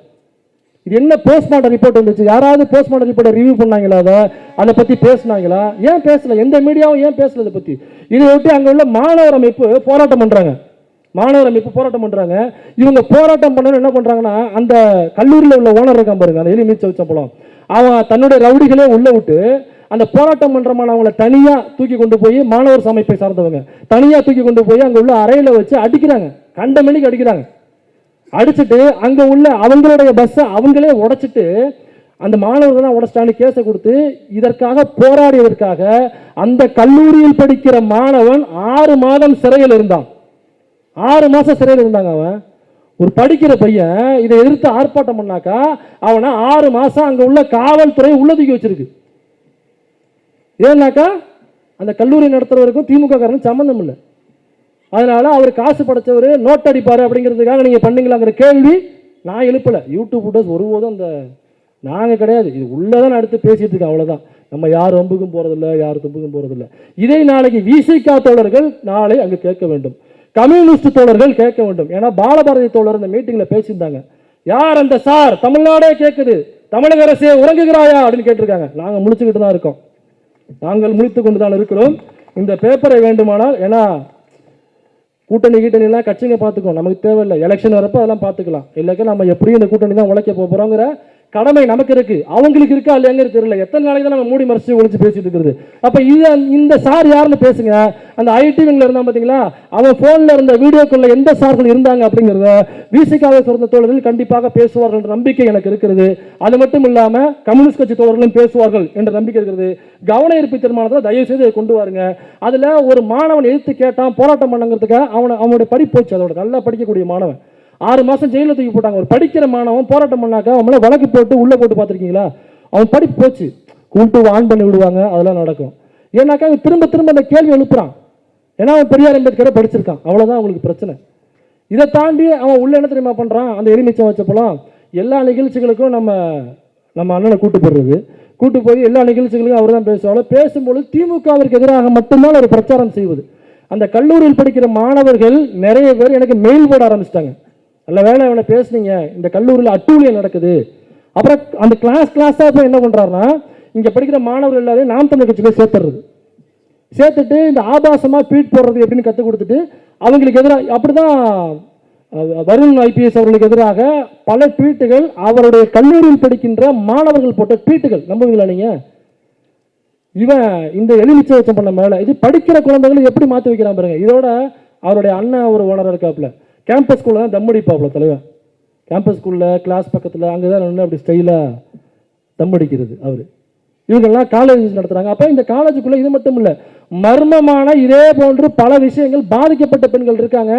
இது என்ன போஸ்ட்மார்ட்டம் ரிப்போர்ட் வந்துச்சு? யாராவது போஸ்ட்மார்ட்டம் ரிப்போர்ட்டை ரிவ்யூ பண்ணாங்களா? அதை பற்றி பேசினாங்களா? ஏன் பேசல? எந்த மீடியாவும் ஏன் பேசல இதை பற்றி? இதை ஒட்டி அங்கே உள்ள மாணவர் அமைப்பு போராட்டம் பண்ணுறாங்க. மாணவர் அமைப்பு போராட்டம் பண்ணுறாங்க. இவங்க போராட்டம் பண்ணணும் என்ன பண்ணுறாங்கன்னா, அந்த கல்லூரியில் உள்ள ஓனர் இருக்கான் பாருங்க, அந்த எலிமிச்ச வச்சப்பலம், அவன் தன்னுடைய ரவுடிகளே உள்ள விட்டு அந்த போராட்டம் பண்ணுற மாணவங்களை தனியாக தூக்கி கொண்டு போய், மாணவர் அமைப்பை சார்ந்தவங்க தனியாக தூக்கி கொண்டு போய் அங்கே உள்ள அறையில் வச்சு அடிக்கிறாங்க. கண்ட மணிக்கு அடிக்கிறாங்க. அடிச்சுட்டு அங்கே உள்ள அவங்களுடைய பஸ்ஸை அவங்களே உடைச்சிட்டு அந்த மாணவர்கள் தான் உடைச்சிட்டான்னு கேஸை கொடுத்து இதற்காக போராடியதற்காக அந்த கல்லூரியில் படிக்கிற மாணவன் 6 மாதம் சிறையில் இருந்தான். 6 மாதம் சிறையில் இருந்தாங்க. அவன் ஒரு படிக்கிற பையன் இதை எதிர்த்து ஆர்ப்பாட்டம் பண்ணாக்கா அவனை 6 மாதம் அங்கே உள்ள காவல்துறை உள்ளதுக்கி வச்சிருக்கு. ஏன்னாக்கா அந்த கல்லூரி நடத்துறவருக்கும் திமுக காரனுக்கும் சம்மந்தம் இல்லை. அதனால அவர் காசு படைச்சவர் நோட் அடிப்பார் அப்படிங்கிறதுக்காக நீங்கள் பண்ணீங்களாங்கிற கேள்வி நான் எழுப்பலை. யூடியூப் ஃபுட்டர்ஸ் ஒருபோதும் அந்த நாங்கள் கிடையாது, இது உள்ளதான் அடுத்து பேசிட்டு இருக்கோம், அவ்வளோதான். நம்ம யார் வம்புக்கும் போகிறதில்ல, யார் தும்புக்கும் போகிறதில்ல. இதை நாளைக்கு விசிக தோழர்கள் நாளை அங்கே கேட்க வேண்டும், கம்யூனிஸ்ட் தோழர்கள் கேட்க வேண்டும். ஏன்னா பாலபாரதி தோழர் இந்த மீட்டிங்கில் பேசியிருந்தாங்க. யார் அந்த சார்? தமிழ்நாடே கேட்குது, தமிழக அரசே உறங்குகிறாயா அப்படின்னு கேட்டிருக்காங்க. நாங்கள் முழிச்சுக்கிட்டு தான் இருக்கோம், நாங்கள் முழித்து கொண்டு தான் இருக்கிறோம். இந்த பேப்பரை வேண்டுமானால், ஏன்னா கூட்டணிலாம் கட்சிங்க பார்த்துக்கோம், நமக்கு தேவையில்லை. எலெக்ஷன் வரப்போ அதெல்லாம் பார்த்துக்கலாம். இல்லைக்கா நம்ம எப்படியும் இந்த கூட்டணி தான் உழைக்க போகிறோங்கிற கடமை நமக்கு இருக்கு, அவங்களுக்கு இருக்கா இல்லையாங்கிறது தெரியல. எத்தனை நாளைக்கு தான் நம்ம மூடி மறைச்சு ஒழிச்சு பேசிட்டு இருக்கிறது? அப்போ இந்த சார் யாருன்னு பேசுங்க. அந்த ஐடிவிங்கில் இருந்தால் பார்த்தீங்களா, அவன் ஃபோனில் இருந்த வீடியோக்குள்ள எந்த சார்கள் இருந்தாங்க அப்படிங்கிறத விசிகாவை சேர்ந்த தோழர்கள் கண்டிப்பாக பேசுவார்கள் என்ற நம்பிக்கை எனக்கு இருக்கிறது. அது மட்டும் இல்லாமல் கம்யூனிஸ்ட் கட்சி தோழர்களும் பேசுவார்கள் என்ற நம்பிக்கை இருக்கிறது. கவன ஈர்ப்பு தீர்மானத்தை தயவு செய்து கொண்டு வாருங்க. அதில் ஒரு மாணவன் எதிர்த்து கேட்டான், போராட்டம் பண்ணுங்கிறதுக்காக அவனுடைய படிப்பு போச்சு. அதோட நல்லா படிக்கக்கூடிய மாணவன் 6 மாதம் ஜெயிலில் தூக்கி போட்டாங்க. ஒரு படிக்கிற மாணவன் போராட்டம் பண்ணாக்கா அவங்கள வழக்கு போட்டு உள்ளே போட்டு பார்த்துருக்கீங்களா? அவன் படிப்பு போச்சு, கூட்டு ஆன் பண்ணி விடுவாங்க, அதெல்லாம் நடக்கும். ஏன்னாக்கா அவன் திரும்ப திரும்ப அந்த கேள்வி எழுப்புறான். ஏன்னா அவன் பெரியார் அம்பேத்கரை படிச்சிருக்கான், அவ்வளோதான் அவங்களுக்கு பிரச்சனை. இதை தாண்டி அவன் உள்ள என்ன தெரியுமா பண்ணுறான்? அந்த எலுமிச்சம் வச்சப்பலாம் எல்லா நிகழ்ச்சிகளுக்கும் நம்ம அண்ணனை கூட்டு போய் எல்லா நிகழ்ச்சிகளுக்கும் அவர் தான் பேசுவாங்க. பேசும்பொழுது திமுகவிற்கு எதிராக மட்டும்தான் ஒரு பிரச்சாரம் செய்வது. அந்த கல்லூரியில் படிக்கிற மாணவர்கள் நிறைய பேர் எனக்கு மெயில் போட ஆரம்பிச்சிட்டாங்க. அல்ல வேலை இவனை பேசுனீங்க, இந்த கல்லூரியில் அட்டூழியம் நடக்குது. அப்புறம் அந்த கிளாஸாக போய் என்ன பண்ணுறாருன்னா, இங்கே படிக்கிற மாணவர்கள் எல்லாரையும் நாம் தமிழ் கட்சியில் சேர்த்துட்டு இந்த ஆபாசமாக ட்வீட் போடுறது எப்படின்னு கற்றுக் கொடுத்துட்டு அவங்களுக்கு எதிராக அப்படி தான் வருண் ஐபிஎஸ் அவர்களுக்கு எதிராக பல ட்வீட்டுகள் அவருடைய கல்லூரியில் படிக்கின்ற மாணவர்கள் போட்ட ட்வீட்டுகள் நம்புவீங்களா நீங்கள்? இவன் இந்த எலுமிச்சை வச்சம் பண்ண மேலே இது படிக்கிற குழந்தைகளை எப்படி மாற்றி வைக்கிறான் பாருங்க. இதோட அவருடைய அண்ணன் ஒரு ஓனராக இருக்காப்புல, கேம்பஸ் ஸ்கூலில் தான் தம்மடிப்பாப்புல தலைவன். கேம்பஸ் ஸ்கூலில் கிளாஸ் பக்கத்தில் அங்கே தான் நின்று அப்படி ஸ்டைலாக தம்மடிக்கிறது அவர். இவங்கெல்லாம் காலேஜ் நடத்துகிறாங்க. அப்போ இந்த காலேஜுக்குள்ளே இது மட்டும் இல்லை, மர்மமான இதே போன்று பல விஷயங்கள் பாதிக்கப்பட்ட பெண்கள் இருக்காங்க.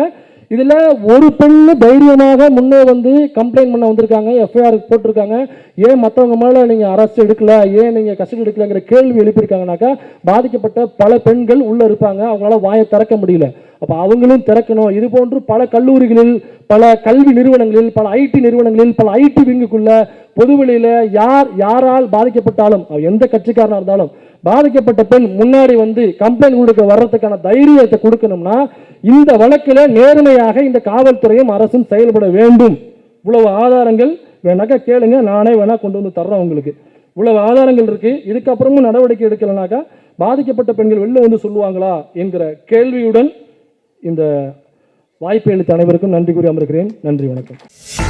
இதில் ஒரு பெண்ணு தைரியமாக முன்னே வந்து கம்ப்ளைண்ட் பண்ண வந்திருக்காங்க, எஃப்ஐஆர் போட்டிருக்காங்க. ஏன் மற்றவங்க மேலே நீங்கள் அரெஸ்ட் எடுக்கல, ஏன் நீங்கள் கஸ்டடி எடுக்கலங்கிற கேள்வி எழுப்பியிருக்காங்கனாக்கா பாதிக்கப்பட்ட பல பெண்கள் உள்ளே இருப்பாங்க, அவங்களால வாயை திறக்க முடியல. அப்போ அவங்களும் திறக்கணும். இது போன்று பல கல்லூரிகளில், பல கல்வி நிறுவனங்களில், பல ஐடி நிறுவனங்களில், பல ஐடி விங்குக்குள்ள பொதுவெளியில் யாரால் பாதிக்கப்பட்டாலும், எந்த கட்சிக்காரனாக இருந்தாலும் பாதிக்கப்பட்ட பெண் முன்னாடி வந்து கம்ப்ளைண்ட் கொடுக்க வர்றதுக்கான தைரியத்தை கொடுக்கணும்னா இந்த வழக்கில் நேர்மையாக இந்த காவல்துறையும் அரசும் செயல்பட வேண்டும். இவ்வளவு ஆதாரங்கள் வேணாக்கா கேளுங்க, நானே வேணா கொண்டு வந்து தர்றேன் உங்களுக்கு. இவ்வளவு ஆதாரங்கள் இருக்கு, இதுக்கப்புறமும் நடவடிக்கை எடுக்கலனாக்கா பாதிக்கப்பட்ட பெண்கள் வெளில வந்து சொல்லுவாங்களா என்கிற கேள்வியுடன் இந்த வாய்ப்பை அளித்த அனைவருக்கும் நன்றி கூறி அமர்கிறேன். நன்றி, வணக்கம்.